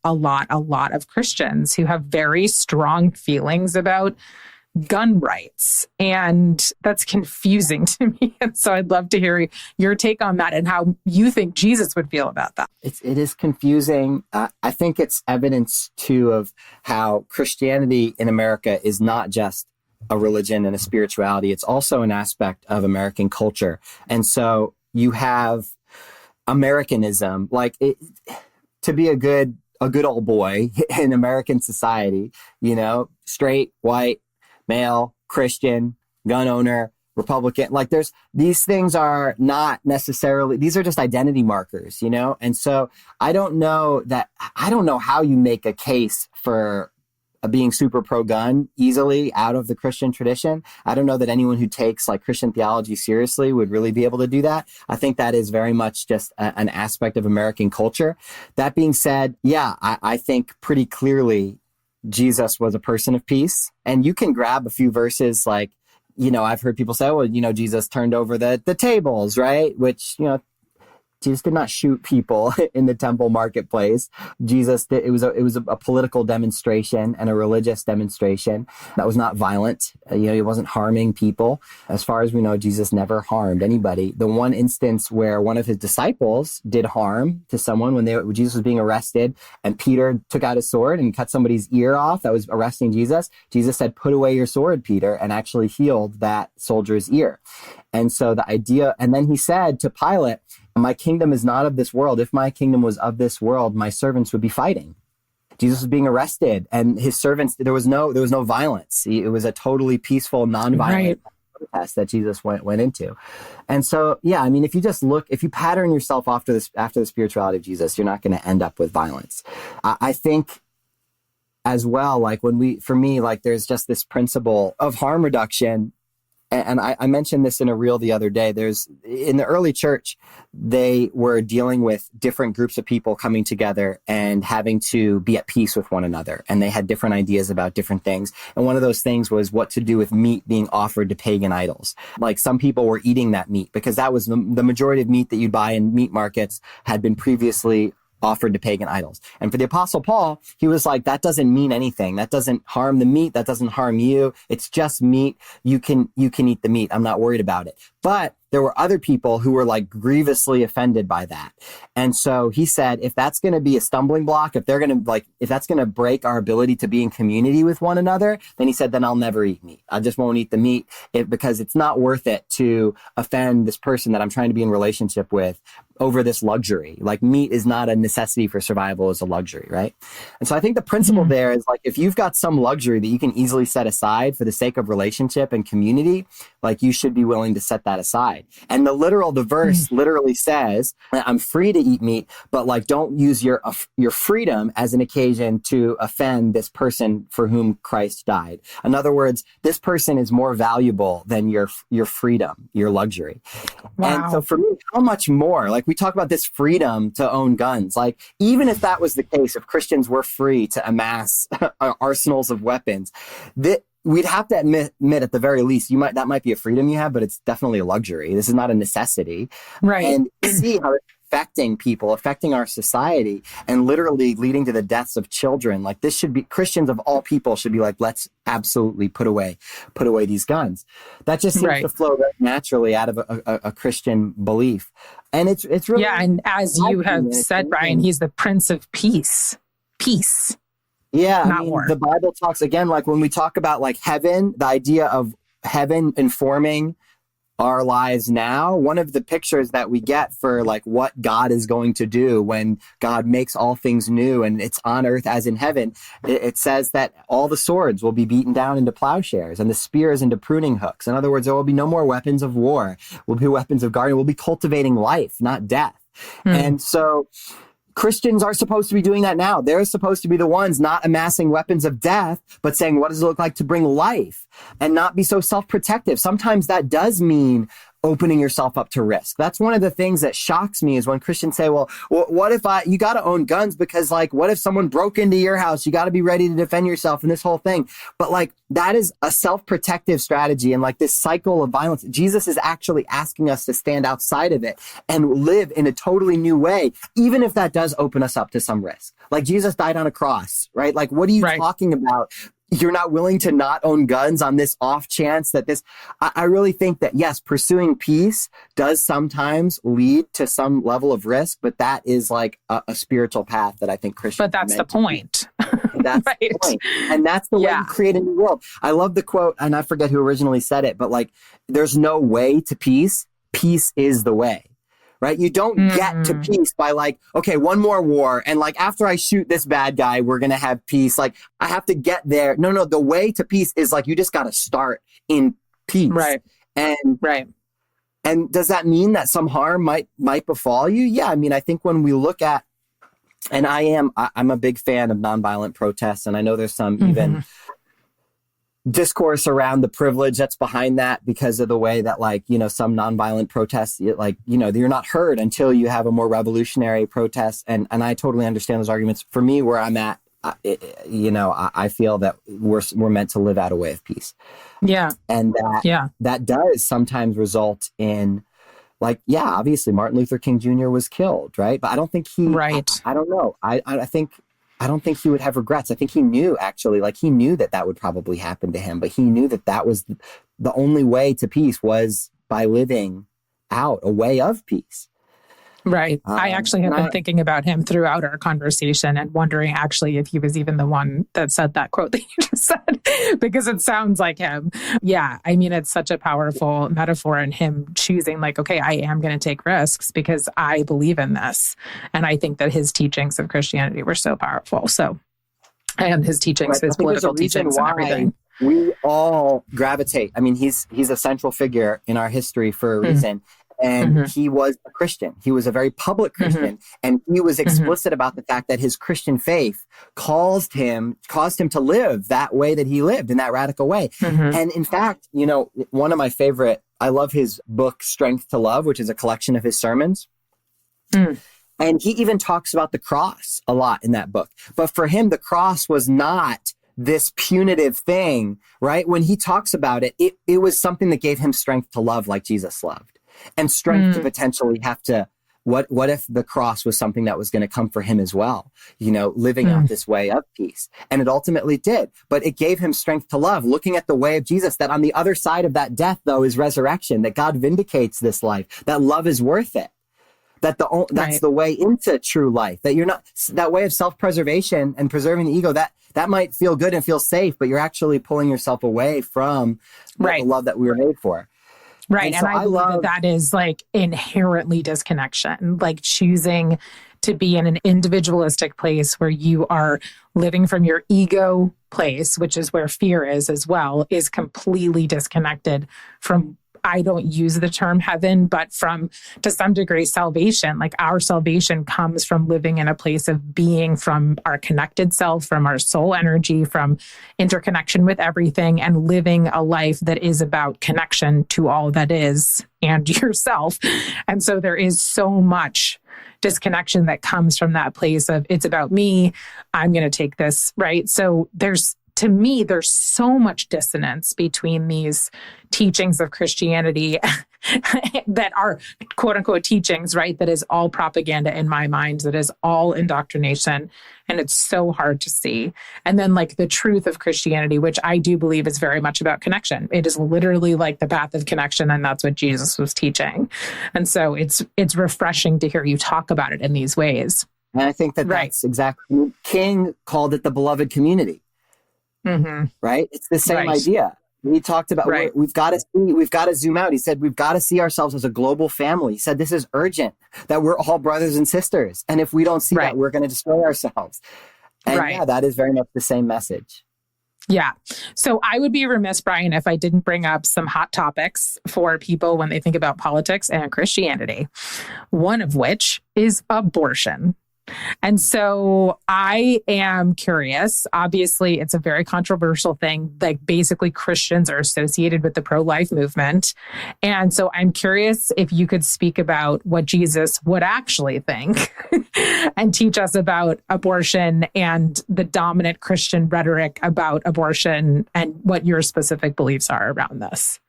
of Christians who have very strong feelings about gun rights. And that's confusing to me. And so I'd love to hear your take on that and how you think Jesus would feel about that. It is confusing. I think it's evidence too of how Christianity in America is not just a religion and a spirituality. It's also an aspect of American culture. And so you have Americanism, like to be a good old boy in American society, you know, straight, white, male, Christian, gun owner, Republican, like these things are not necessarily, these are just identity markers, you know? And so I don't know how you make a case for being super pro-gun easily out of the Christian tradition. I don't know that anyone who takes like Christian theology seriously would really be able to do that. I think that is very much just an aspect of American culture. That being said, yeah, I think pretty clearly Jesus was a person of peace. And you can grab a few verses like, you know, I've heard people say, well, you know, Jesus turned over the tables, right? Which, you know, Jesus did not shoot people in the temple marketplace. It was a political demonstration and a religious demonstration that was not violent. He wasn't harming people. As far as we know, Jesus never harmed anybody. The one instance where one of his disciples did harm to someone when Jesus was being arrested and Peter took out his sword and cut somebody's ear off that was arresting Jesus. Jesus said, "Put away your sword, Peter," and actually healed that soldier's ear. And so the idea, and then he said to Pilate, My kingdom is not of this world. If my kingdom was of this world, my servants would be fighting. Jesus was being arrested, and his servants, there was no violence. It was a totally peaceful, nonviolent protest that Jesus went into. And so, yeah, I mean, if you pattern yourself after the spirituality of Jesus, you're not going to end up with violence. I think as well, like there's just this principle of harm reduction. And I mentioned this in a reel the other day. In the early church, they were dealing with different groups of people coming together and having to be at peace with one another. And they had different ideas about different things. And one of those things was what to do with meat being offered to pagan idols. Like some people were eating that meat because that was the majority of meat that you'd buy in meat markets had been previously offered to pagan idols. And for the Apostle Paul, he was like, that doesn't mean anything. That doesn't harm the meat. That doesn't harm you. It's just meat. You can eat the meat. I'm not worried about it. But there were other people who were like grievously offended by that. And so he said, if that's going to be a stumbling block, if that's going to break our ability to be in community with one another, then he said, then I'll never eat meat. I just won't eat the meat because it's not worth it to offend this person that I'm trying to be in relationship with over this luxury. Like meat is not a necessity for survival, it's a luxury, right? And so I think the principle there is like, if you've got some luxury that you can easily set aside for the sake of relationship and community, like you should be willing to set that aside. And the verse literally says, I'm free to eat meat, but like, don't use your freedom as an occasion to offend this person for whom Christ died. In other words, this person is more valuable than your freedom, your luxury. Wow. And so for me, how much more? Like we talk about this freedom to own guns. Like even if that was the case, if Christians were free to amass arsenals of weapons, we'd have to admit at the very least, that might be a freedom you have, but it's definitely a luxury. This is not a necessity. Right. And see how it's affecting people, affecting our society, and literally leading to the deaths of children. Like this should be, Christians of all people should be like, let's absolutely put away these guns. That just seems to flow very naturally out of a Christian belief. And it's really... Yeah, and as you have said, Brian, he's the Prince of Peace. Peace. Yeah, I mean, the Bible talks, again, like when we talk about like heaven, the idea of heaven informing our lives now, one of the pictures that we get for like what God is going to do when God makes all things new and it's on earth as in heaven, it says that all the swords will be beaten down into plowshares and the spears into pruning hooks. In other words, there will be no more weapons of war. Will be weapons of guarding. We'll be cultivating life, not death. And so Christians are supposed to be doing that now. They're supposed to be the ones not amassing weapons of death, but saying, what does it look like to bring life and not be so self-protective? Sometimes that does mean opening yourself up to risk. That's one of the things that shocks me is when Christians say, well, what if you got to own guns because like, what if someone broke into your house? You got to be ready to defend yourself and this whole thing. But like, that is a self-protective strategy. And like this cycle of violence, Jesus is actually asking us to stand outside of it and live in a totally new way, even if that does open us up to some risk. Like Jesus died on a cross, right? Like, what are you talking about? You're not willing to not own guns on this off chance that I really think that, yes, pursuing peace does sometimes lead to some level of risk, but that is like a spiritual path that I think Christians. But that's the point. That's the point. And that's the way to create a new world. I love the quote, and I forget who originally said it, but like, there's no way to peace. Peace is the way. Right? You don't get to peace by like, okay, one more war. And like, after I shoot this bad guy, we're going to have peace. Like, I have to get there. No, the way to peace is like, you just got to start in peace. Right. And does that mean that some harm might befall you? Yeah. I mean, I think when we look at, and I'm a big fan of nonviolent protests. And I know there's some even discourse around the privilege that's behind that because of the way that like, some nonviolent protests, like, you're not heard until you have a more revolutionary protest. And I totally understand those arguments. For me, where I'm at, I feel that we're meant to live out a way of peace. Yeah. And that does sometimes result in like, obviously Martin Luther King Jr. was killed, right? But I don't think I don't know. I don't think he would have regrets. I think he knew that would probably happen to him, but he knew that was the only way to peace was by living out a way of peace. Right. I actually have been thinking about him throughout our conversation and wondering actually if he was even the one that said that quote that you just said, because it sounds like him. Yeah. I mean, it's such a powerful metaphor in him choosing like, okay, I am going to take risks because I believe in this. And I think that his teachings of Christianity were so powerful. So, and his teachings, his political teachings and everything. We all gravitate. I mean, he's a central figure in our history for a reason. And he was a Christian. He was a very public Christian. And he was explicit about the fact that his Christian faith caused him to live that way that he lived, in that radical way. And in fact, you know, one of my favorite, I love his book, Strength to Love, which is a collection of his sermons. And he even talks about the cross a lot in that book. But for him, the cross was not this punitive thing, right? When he talks about it, it was something that gave him strength to love like Jesus loved. And strength to potentially have to, what if the cross was something that was going to come for him as well? You know, living out this way of peace. And it ultimately did. But it gave him strength to love, looking at the way of Jesus, that on the other side of that death, though, is resurrection, that God vindicates this life, that love is worth it. That's the way into true life, that you're not, that way of self-preservation and preserving the ego, that might feel good and feel safe, but you're actually pulling yourself away from the love that we were made for. Right. And I believe that is like inherently disconnection, like choosing to be in an individualistic place where you are living from your ego place, which is where fear is as well, is completely disconnected from, I don't use the term heaven, but from, to some degree, salvation. Like our salvation comes from living in a place of being from our connected self, from our soul energy, from interconnection with everything, and living a life that is about connection to all that is and yourself. And so there is so much disconnection that comes from that place of, it's about me, I'm going to take this, right? So to me, there's so much dissonance between these teachings of Christianity that are quote unquote teachings, right? That is all propaganda in my mind, that is all indoctrination. And it's so hard to see. And then like the truth of Christianity, which I do believe is very much about connection. It is literally like the path of connection. And that's what Jesus was teaching. And so it's refreshing to hear you talk about it in these ways. And I think that's exactly, King called it the beloved community. Right? It's the same idea. He talked about, we've got to zoom out. He said, we've got to see ourselves as a global family. He said, this is urgent, that we're all brothers and sisters. And if we don't see that, we're going to destroy ourselves. And that is very much the same message. Yeah. So I would be remiss, Brian, if I didn't bring up some hot topics for people when they think about politics and Christianity, one of which is abortion. And so I am curious. Obviously, it's a very controversial thing. Like basically Christians are associated with the pro-life movement. And so I'm curious if you could speak about what Jesus would actually think and teach us about abortion and the dominant Christian rhetoric about abortion and what your specific beliefs are around this.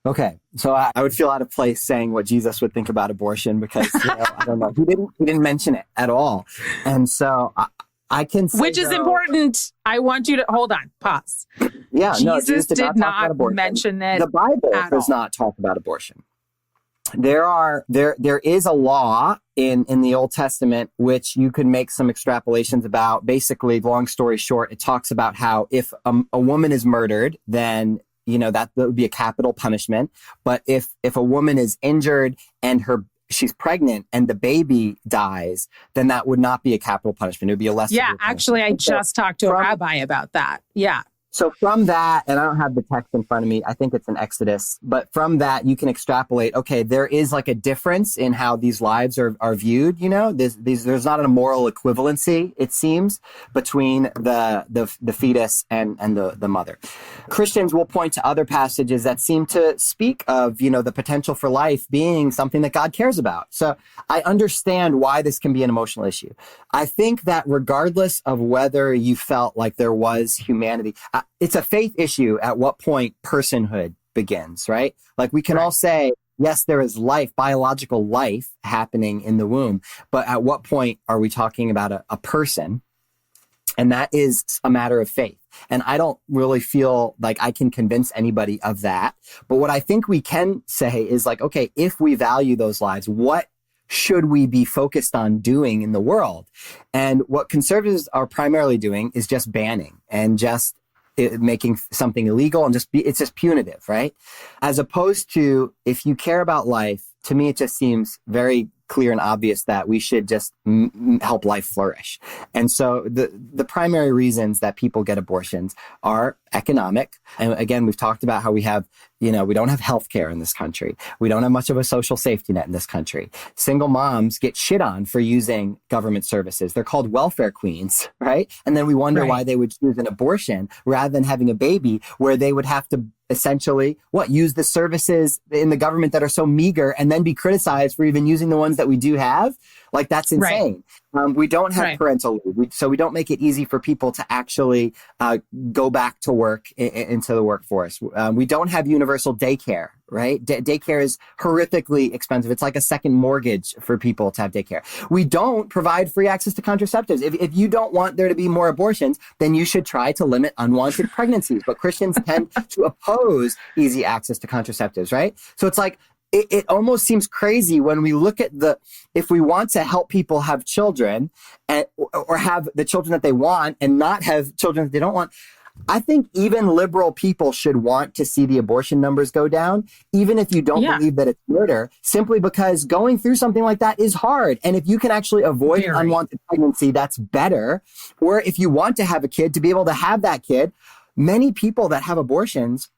Okay, so I would feel out of place saying what Jesus would think about abortion because I don't know, he didn't mention it at all, and so I can say, which is important. I want you to hold on, pause. Yeah, Jesus did not mention it. The Bible does not talk about abortion. There is a law in the Old Testament which you could make some extrapolations about. Basically, long story short, it talks about how if a woman is murdered, then that would be a capital punishment. But if a woman is injured and she's pregnant and the baby dies, then that would not be a capital punishment. It would be a lesser. Yeah, actually, I just talked to a rabbi about that. Yeah. So from that, and I don't have the text in front of me, I think it's in Exodus, but from that, you can extrapolate, okay, there is like a difference in how these lives are viewed, there's not a moral equivalency, it seems, between the fetus and the mother. Christians will point to other passages that seem to speak of, the potential for life being something that God cares about. So I understand why this can be an emotional issue. I think that regardless of whether you felt like there was humanity, it's a faith issue at what point personhood begins, right? Like we can all say, yes, there is life, biological life happening in the womb, but at what point are we talking about a person? And that is a matter of faith. And I don't really feel like I can convince anybody of that. But what I think we can say is like, okay, if we value those lives, what should we be focused on doing in the world? And what conservatives are primarily doing is just banning and just making something illegal and it's just punitive, right? As opposed to, if you care about life, to me, it just seems very clear and obvious that we should just help life flourish. And so the primary reasons that people get abortions are economic. And again, we've talked about how we have, we don't have healthcare in this country. We don't have much of a social safety net in this country. Single moms get shit on for using government services. They're called welfare queens, right? And then we wonder why they would choose an abortion rather than having a baby, where they would have to essentially use the services in the government that are so meager and then be criticized for even using the ones that we do have. Like, that's insane. We don't have parental leave, so we don't make it easy for people to actually go back to work into the workforce. We don't have universal daycare, right? Daycare is horrifically expensive. It's like a second mortgage for people to have daycare. We don't provide free access to contraceptives. If you don't want there to be more abortions, then you should try to limit unwanted pregnancies. But Christians tend to oppose easy access to contraceptives, right? So it's like, it almost seems crazy when we look at if we want to help people have children or have the children that they want and not have children that they don't want. I think even liberal people should want to see the abortion numbers go down, even if you don't believe that it's murder, simply because going through something like that is hard. And if you can actually avoid unwanted pregnancy, that's better. Or if you want to have a kid, to be able to have that kid. Many people that have abortions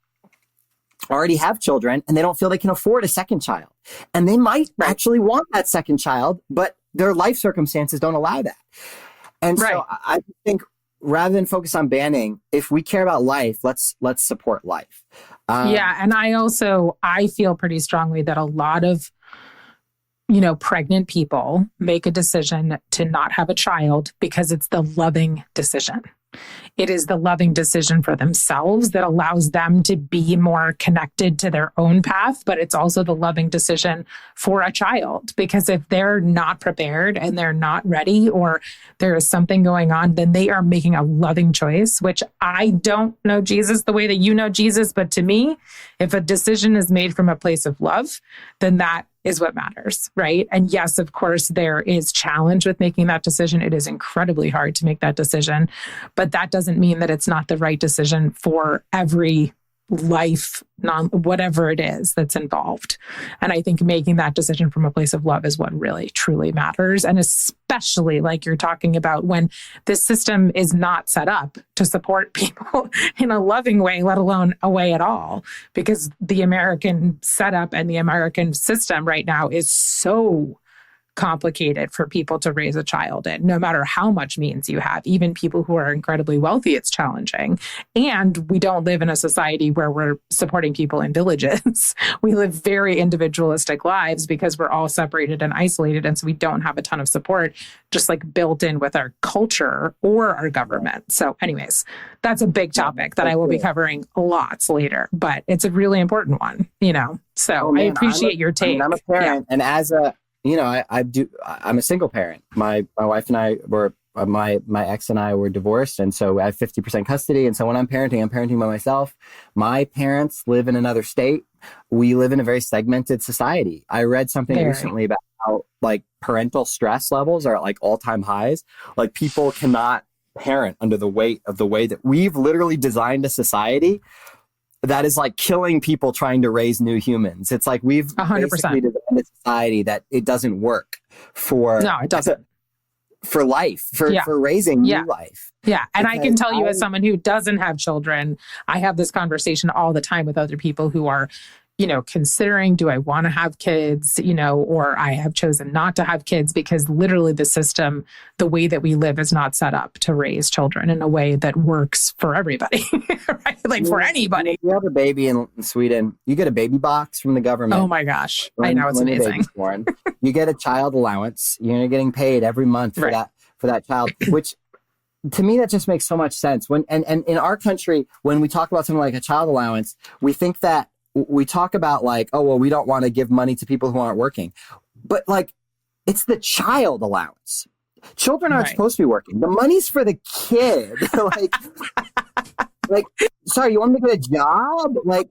already have children and they don't feel they can afford a second child. And they might actually want that second child, but their life circumstances don't allow that. And so I think rather than focus on banning, if we care about life, let's support life. And I feel pretty strongly that a lot of, pregnant people make a decision to not have a child because it's the loving decision. It is the loving decision for themselves that allows them to be more connected to their own path, but it's also the loving decision for a child, because if they're not prepared and they're not ready, or there is something going on, then they are making a loving choice, which I don't know Jesus the way that you know Jesus, but to me, if a decision is made from a place of love, then that is what matters, right? And yes, of course, there is challenge with making that decision. It is incredibly hard to make that decision, but that doesn't mean that it's not the right decision for every life, whatever it is that's involved. And I think making that decision from a place of love is what really, truly matters. And especially like you're talking about, when this system is not set up to support people in a loving way, let alone a way at all, because the American setup and the American system right now is so complicated for people to raise a child in, no matter how much means you have. Even people who are incredibly wealthy, it's challenging. And we don't live in a society where we're supporting people in villages. We live very individualistic lives because we're all separated and isolated. And so we don't have a ton of support just like built in with our culture or our government. So anyways, that's a big topic that I will be covering lots later, but it's a really important one, So I appreciate your take. I'm a parent, and as a I'm a single parent. My wife and I were, my ex and I were divorced. And so I have 50% custody. And so when I'm parenting by myself. My parents live in another state. We live in a very segmented society. I read something recently about how like parental stress levels are at like all-time highs. Like people cannot parent under the weight of the way that we've literally designed a society that is like killing people trying to raise new humans. It's like we've 100%. basically designed a society that it doesn't work for. No, it doesn't. For life, for raising new life. Yeah. And I can tell you, as someone who doesn't have children, I have this conversation all the time with other people who are, considering, do I want to have kids, or I have chosen not to have kids, because literally the system, the way that we live is not set up to raise children in a way that works for everybody, right? Like for anybody. You have a baby in Sweden, you get a baby box from the government. Oh my gosh. I know, it's amazing. Born. You get a child allowance. You're getting paid every month for that child, which to me, that just makes so much sense. And in our country, when we talk about something like a child allowance, we think that we talk about like, oh, well, we don't want to give money to people who aren't working. But like, it's the child allowance. Children aren't supposed to be working. The money's for the kid. like, sorry, you want me to get a job? Like,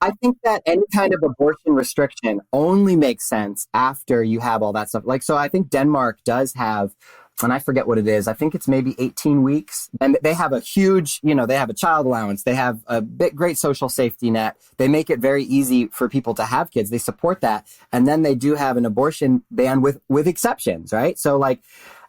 I think that any kind of abortion restriction only makes sense after you have all that stuff. Like, so I think Denmark does have, and I forget what it is. I think it's maybe 18 weeks. And they have a huge, they have a child allowance. They have a great social safety net. They make it very easy for people to have kids. They support that. And then they do have an abortion ban with exceptions, right? So like,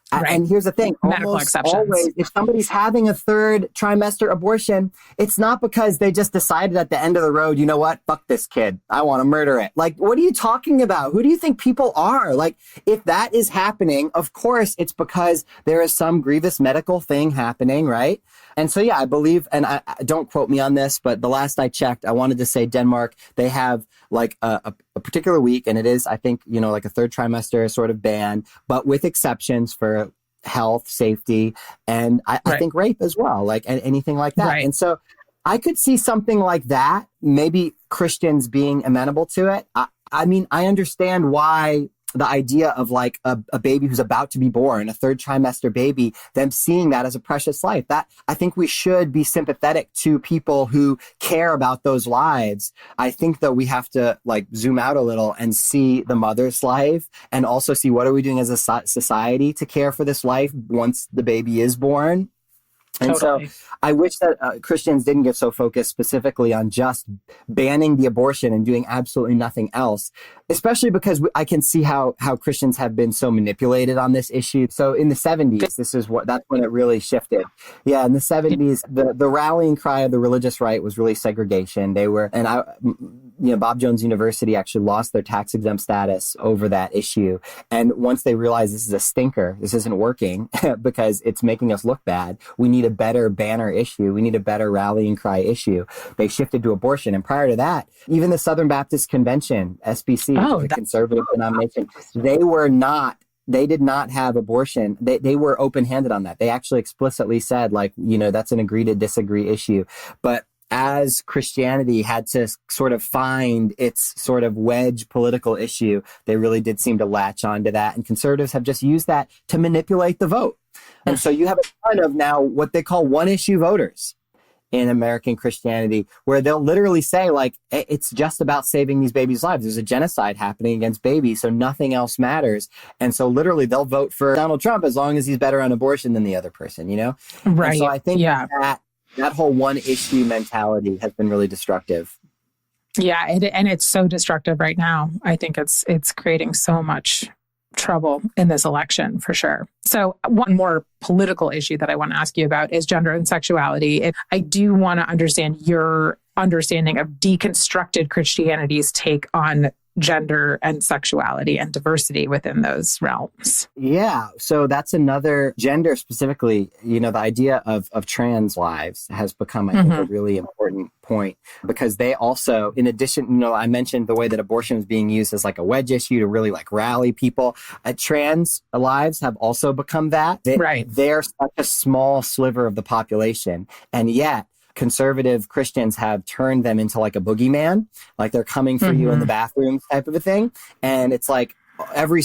right. And here's the thing, almost always, if somebody's having a third trimester abortion, it's not because they just decided at the end of the road, you know what, fuck this kid, I want to murder it. Like, what are you talking about? Who do you think people are? Like, if that is happening, of course, it's because there is some grievous medical thing happening, right? And so, yeah, I believe, and I don't quote me on this, but the last I checked, I wanted to say Denmark, they have like a particular week, and it is, I think, like a third trimester sort of ban, but with exceptions for health, safety, and I think rape as well, like anything like that. Right. And so I could see something like that, maybe Christians being amenable to it. I mean, I understand why the idea of like a baby who's about to be born, a third trimester baby, them seeing that as a precious life, that I think we should be sympathetic to people who care about those lives. I think that we have to like zoom out a little and see the mother's life, and also see what are we doing as a society to care for this life once the baby is born. And totally. So I wish that Christians didn't get so focused specifically on just banning the abortion and doing absolutely nothing else, especially because I can see how Christians have been so manipulated on this issue. So in the 70s, that's when it really shifted. Yeah, in the 70s, the rallying cry of the religious right was really segregation. Bob Jones University actually lost their tax exempt status over that issue. And once they realized this is a stinker, this isn't working because it's making us look bad, we need a better banner issue, we need a better rallying cry issue, they shifted to abortion. And prior to that, even the Southern Baptist Convention, SBC, the conservative denomination, they did not have abortion. They were open-handed on that. They actually explicitly said, like, that's an agree to disagree issue. But as Christianity had to sort of find its sort of wedge political issue, they really did seem to latch onto that. And conservatives have just used that to manipulate the vote. And so you have a ton of now what they call one-issue voters in American Christianity, where they'll literally say, like, it's just about saving these babies' lives. There's a genocide happening against babies, so nothing else matters. And so literally they'll vote for Donald Trump as long as he's better on abortion than the other person, Right. And so I think that whole one-issue mentality has been really destructive. Yeah, and it's so destructive right now. I think it's creating so much trouble in this election, for sure. So one more political issue that I want to ask you about is gender and sexuality. I do want to understand your understanding of deconstructed Christianity's take on gender and sexuality and diversity within those realms. Yeah. So that's another gender specifically, the idea of trans lives has become, I think, a really important point, because they also, in addition, I mentioned the way that abortion is being used as like a wedge issue to really like rally people. Trans lives have also become that. They're such a small sliver of the population. And yet, conservative Christians have turned them into like a boogeyman, like they're coming for you in the bathroom type of a thing. And it's like every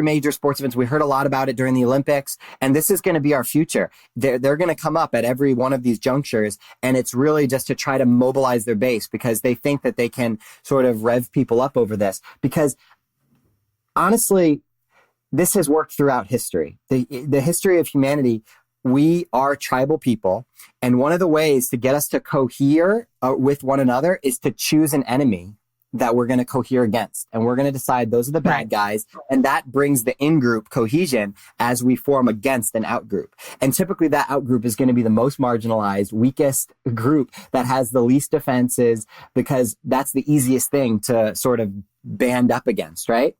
major sports events, we heard a lot about it during the Olympics, and this is going to be our future. They're going to come up at every one of these junctures, and it's really just to try to mobilize their base because they think that they can sort of rev people up over this. Because honestly, this has worked throughout history. The history of humanity, we are tribal people, and one of the ways to get us to cohere with one another is to choose an enemy that we're going to cohere against. And we're going to decide those are the bad guys, and that brings the in-group cohesion as we form against an out-group. And typically that out-group is going to be the most marginalized, weakest group that has the least defenses, because that's the easiest thing to sort of band up against, right?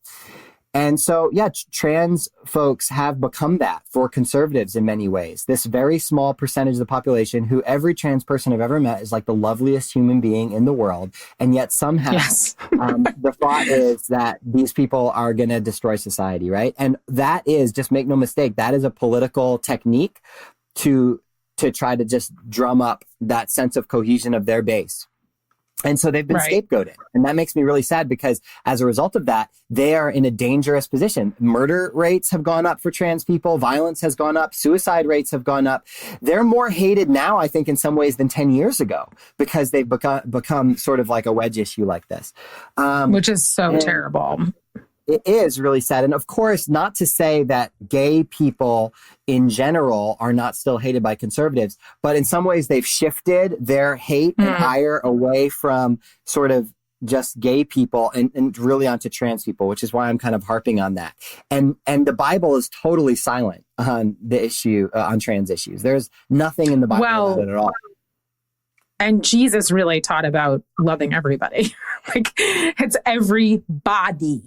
And so, yeah, trans folks have become that for conservatives in many ways. This very small percentage of the population who every trans person I've ever met is like the loveliest human being in the world. And yet somehow the thought is that these people are going to destroy society, right? And that is, just make no mistake, that is a political technique to try to just drum up that sense of cohesion of their base. And so they've been Right. scapegoated. And that makes me really sad because as a result of that, they are in a dangerous position. Murder rates have gone up for trans people. Violence has gone up. Suicide rates have gone up. They're more hated now, I think, in some ways than 10 years ago because they've become sort of like a wedge issue like this. Which is so terrible. It is really sad. And of course, not to say that gay people in general are not still hated by conservatives, but in some ways they've shifted their hate and ire away from sort of just gay people and really onto trans people, which is why I'm kind of harping on that. And the Bible is totally silent on the issue, on trans issues. There's nothing in the Bible about it at all. And Jesus really taught about loving everybody. Like, it's everybody,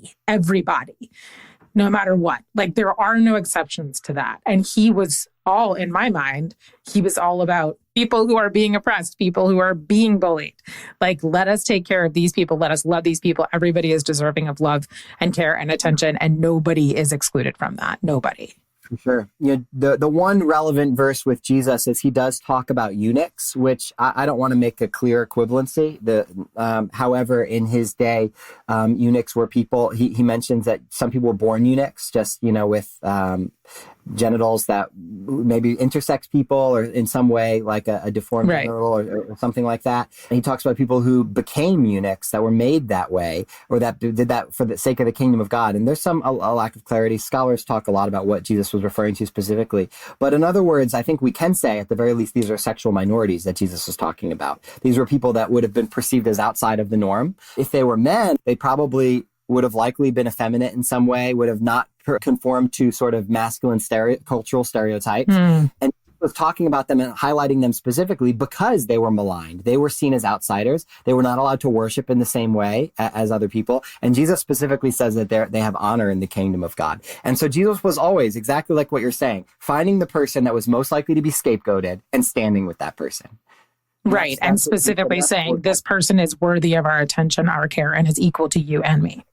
no matter what. Like, there are no exceptions to that. And he was all, in my mind, he was all about people who are being oppressed, people who are being bullied. Like, let us take care of these people. Let us love these people. Everybody is deserving of love and care and attention. And nobody is excluded from that. Nobody. Sure. You know, the one relevant verse with Jesus is he does talk about eunuchs, which I don't want to make a clear equivalency. However, in his day, eunuchs were people, he mentions that some people were born eunuchs, just, you know, with genitals that maybe intersex people or in some way like a deformed genital or something like that. And he talks about people who became eunuchs that were made that way or that did that for the sake of the kingdom of God. And there's a lack of clarity. Scholars talk a lot about what Jesus was referring to specifically. But in other words, I think we can say at the very least these are sexual minorities that Jesus was talking about. These were people that would have been perceived as outside of the norm. If they were men, they probably would have likely been effeminate in some way, would have not conformed to sort of masculine cultural stereotypes. And he was talking about them and highlighting them specifically because they were maligned. They were seen as outsiders. They were not allowed to worship in the same way as other people. And Jesus specifically says that they have honor in the kingdom of God. And so Jesus was always, exactly like what you're saying, finding the person that was most likely to be scapegoated and standing with that person. Right. And specifically saying this person is worthy of our attention, our care, and is equal to you and me.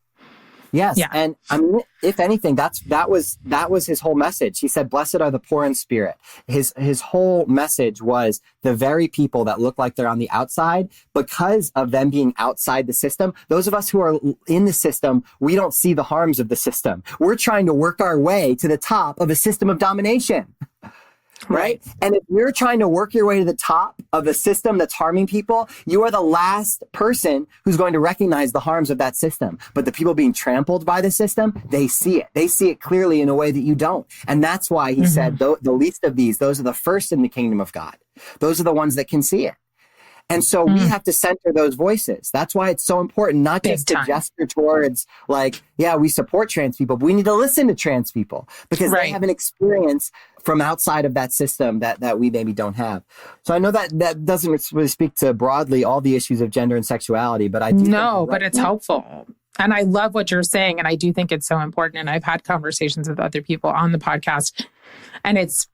Yes. Yeah. And I mean, if anything, that was his whole message. He said, blessed are the poor in spirit. His whole message was the very people that look like they're on the outside because of them being outside the system. Those of us who are in the system, we don't see the harms of the system. We're trying to work our way to the top of a system of domination. Right. And if you're trying to work your way to the top of a system that's harming people, you are the last person who's going to recognize the harms of that system. But the people being trampled by the system, they see it. They see it clearly in a way that you don't. And that's why he said the least of these, those are the first in the kingdom of God. Those are the ones that can see it. And so we have to center those voices. That's why it's so important, not just to gesture towards like, yeah, we support trans people, but we need to listen to trans people because they have an experience from outside of that system that we maybe don't have. So I know that doesn't really speak to broadly all the issues of gender and sexuality, but I do. No, but it's helpful. And I love what you're saying. And I do think it's so important. And I've had conversations with other people on the podcast, and it's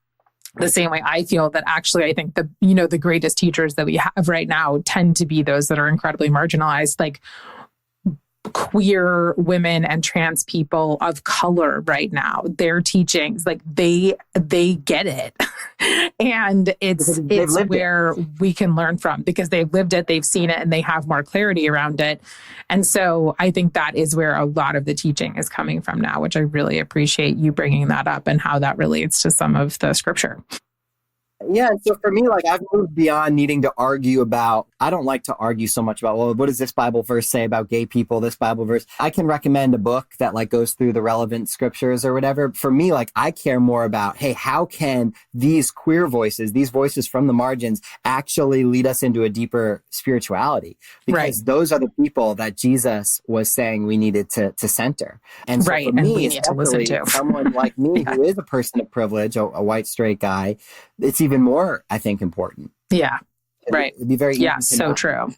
the same way I feel that actually I think the greatest teachers that we have right now tend to be those that are incredibly marginalized, like queer women and trans people of color right now. Their teachings, like they get it. And it's where we can learn from because they've lived it, they've seen it, and they have more clarity around it. And so I think that is where a lot of the teaching is coming from now, which I really appreciate you bringing that up and how that relates to some of the scripture. Yeah. So for me, like I've moved beyond needing to argue about, I don't like to argue so much about, well, what does this Bible verse say about gay people? This Bible verse, I can recommend a book that like goes through the relevant scriptures or whatever. For me, like I care more about, hey, how can these queer voices, these voices from the margins actually lead us into a deeper spirituality? Because those are the people that Jesus was saying we needed to center. And so for me, we need to listen to someone like me who is a person of privilege, a white straight guy, it's even more, I think, important. Yeah. It'd be very easy to so know. true.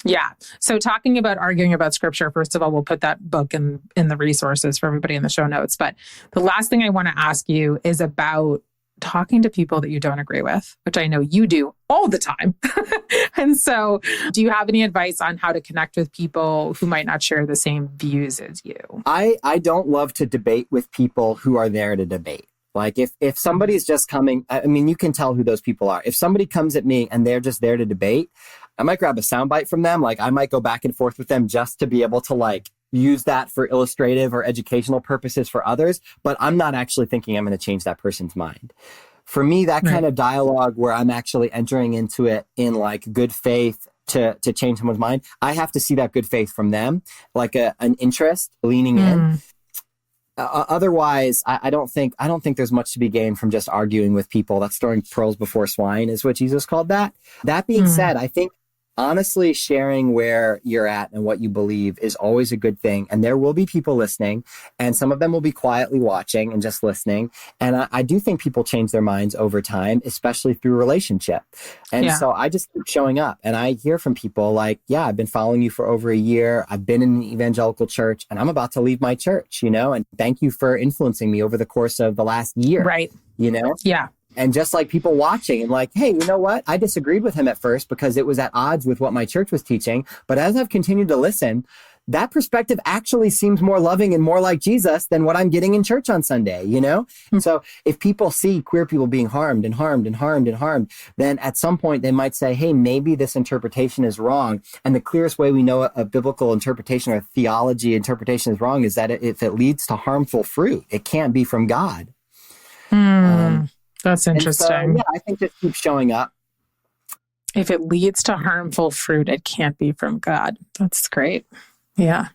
Yeah. So talking about arguing about scripture, first of all, we'll put that book in the resources for everybody in the show notes. But the last thing I want to ask you is about talking to people that you don't agree with, which I know you do all the time. And so do you have any advice on how to connect with people who might not share the same views as you? I don't love to debate with people who are there to debate. Like if somebody's just coming, I mean, you can tell who those people are. If somebody comes at me and they're just there to debate, I might grab a soundbite from them. Like I might go back and forth with them just to be able to like use that for illustrative or educational purposes for others. But I'm not actually thinking I'm going to change that person's mind. For me, that kind of dialogue where I'm actually entering into it in like good faith to change someone's mind, I have to see that good faith from them, like an interest leaning in. Otherwise, I don't think there's much to be gained from just arguing with people. That's throwing pearls before swine is what Jesus called that. That being said, I think honestly, sharing where you're at and what you believe is always a good thing. And there will be people listening, and some of them will be quietly watching and just listening. And I do think people change their minds over time, especially through relationship. And so I just keep showing up, and I hear from people like, yeah, I've been following you for over a year. I've been in an evangelical church and I'm about to leave my church, and thank you for influencing me over the course of the last year. Right. Yeah. And just like people watching and like, hey, you know what? I disagreed with him at first because it was at odds with what my church was teaching. But as I've continued to listen, that perspective actually seems more loving and more like Jesus than what I'm getting in church on Sunday, So if people see queer people being harmed and harmed and harmed and harmed, then at some point they might say, hey, maybe this interpretation is wrong. And the clearest way we know a biblical interpretation or theology interpretation is wrong is that if it leads to harmful fruit, it can't be from God. That's interesting. So, I think just keep showing up. If it leads to harmful fruit, it can't be from God. That's great. Yeah.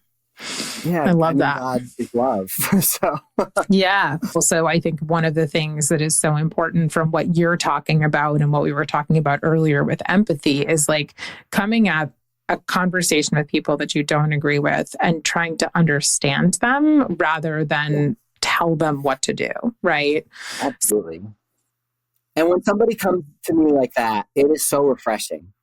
Yeah. I love that. God is love. So. Yeah. So I think one of the things that is so important from what you're talking about and what we were talking about earlier with empathy is like coming at a conversation with people that you don't agree with and trying to understand them rather than tell them what to do. Right. Absolutely. And when somebody comes to me like that, it is so refreshing.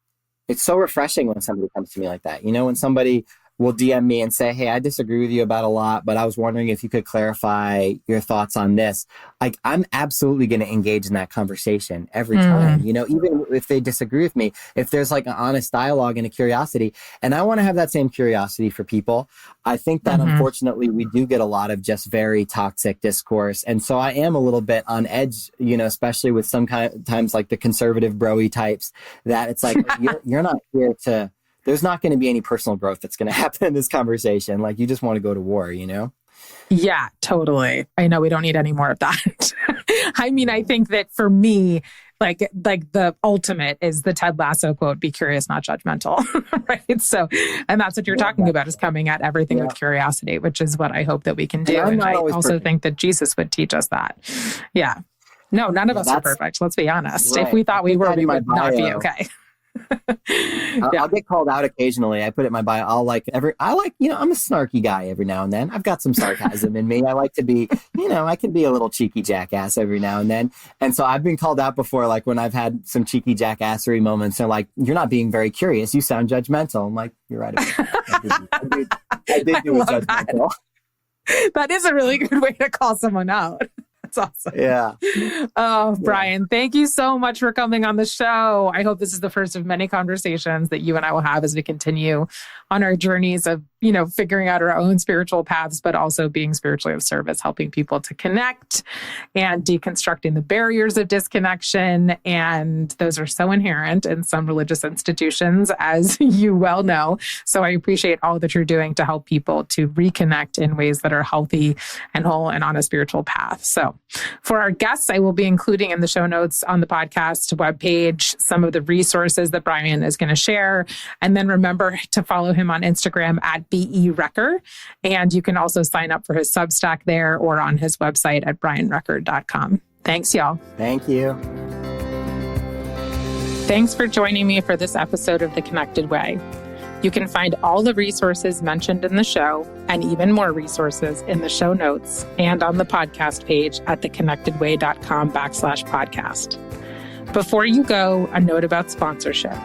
It's so refreshing when somebody comes to me like that. When somebody will DM me and say, hey, I disagree with you about a lot, but I was wondering if you could clarify your thoughts on this. Like, I'm absolutely going to engage in that conversation every time, even if they disagree with me, if there's like an honest dialogue and a curiosity, and I want to have that same curiosity for people. I think that unfortunately we do get a lot of just very toxic discourse. And so I am a little bit on edge, especially with some times like the conservative bro-y types that it's like, you're not here to, there's not going to be any personal growth that's going to happen in this conversation. Like you just want to go to war, Yeah, totally. I know we don't need any more of that. I mean, I think that for me, like the ultimate is the Ted Lasso quote, be curious, not judgmental, right? So, and that's what you're talking about is coming at everything with curiosity, which is what I hope that we can do. And I also think that Jesus would teach us that. Yeah. No, none of us are perfect. Let's be honest. Right. If we thought we were, we would not be okay. I'll get called out occasionally. I put it in my bio. I'm a snarky guy every now and then. I've got some sarcasm in me. I like to be, I can be a little cheeky jackass every now and then. And so I've been called out before, like when I've had some cheeky jackassery moments and like, you're not being very curious. You sound judgmental. I'm like, you're right. I did do it judgmental. That is a really good way to call someone out. That's awesome. Yeah. Oh, Brian, thank you so much for coming on the show. I hope this is the first of many conversations that you and I will have as we continue on our journeys of, figuring out our own spiritual paths, but also being spiritually of service, helping people to connect and deconstructing the barriers of disconnection. And those are so inherent in some religious institutions, as you well know. So I appreciate all that you're doing to help people to reconnect in ways that are healthy and whole and on a spiritual path. So for our guests, I will be including in the show notes on the podcast webpage some of the resources that Brian is going to share. And then remember to follow him on Instagram at BE.Recker. And you can also sign up for his Substack there or on his website at brianrecker.com. Thanks, y'all. Thank you. Thanks for joining me for this episode of The Connected Way. You can find all the resources mentioned in the show and even more resources in the show notes and on the podcast page at theconnectedway.com/podcast. Before you go, a note about sponsorship.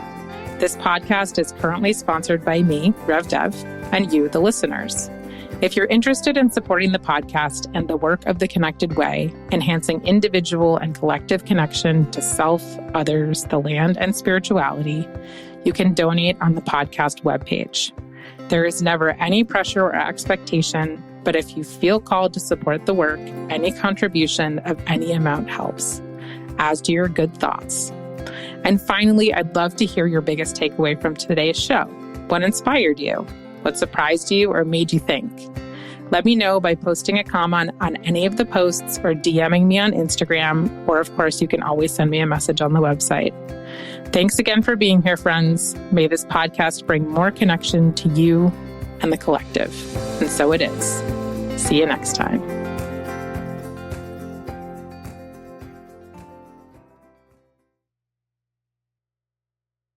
This podcast is currently sponsored by me, Rev Dev, and you, the listeners. If you're interested in supporting the podcast and the work of The Connected Way, enhancing individual and collective connection to self, others, the land, and spirituality, you can donate on the podcast webpage. There is never any pressure or expectation, but if you feel called to support the work, any contribution of any amount helps, as do your good thoughts. And finally, I'd love to hear your biggest takeaway from today's show. What inspired you? What surprised you or made you think? Let me know by posting a comment on any of the posts or DMing me on Instagram, or of course, you can always send me a message on the website. Thanks again for being here, friends. May this podcast bring more connection to you and the collective. And so it is. See you next time.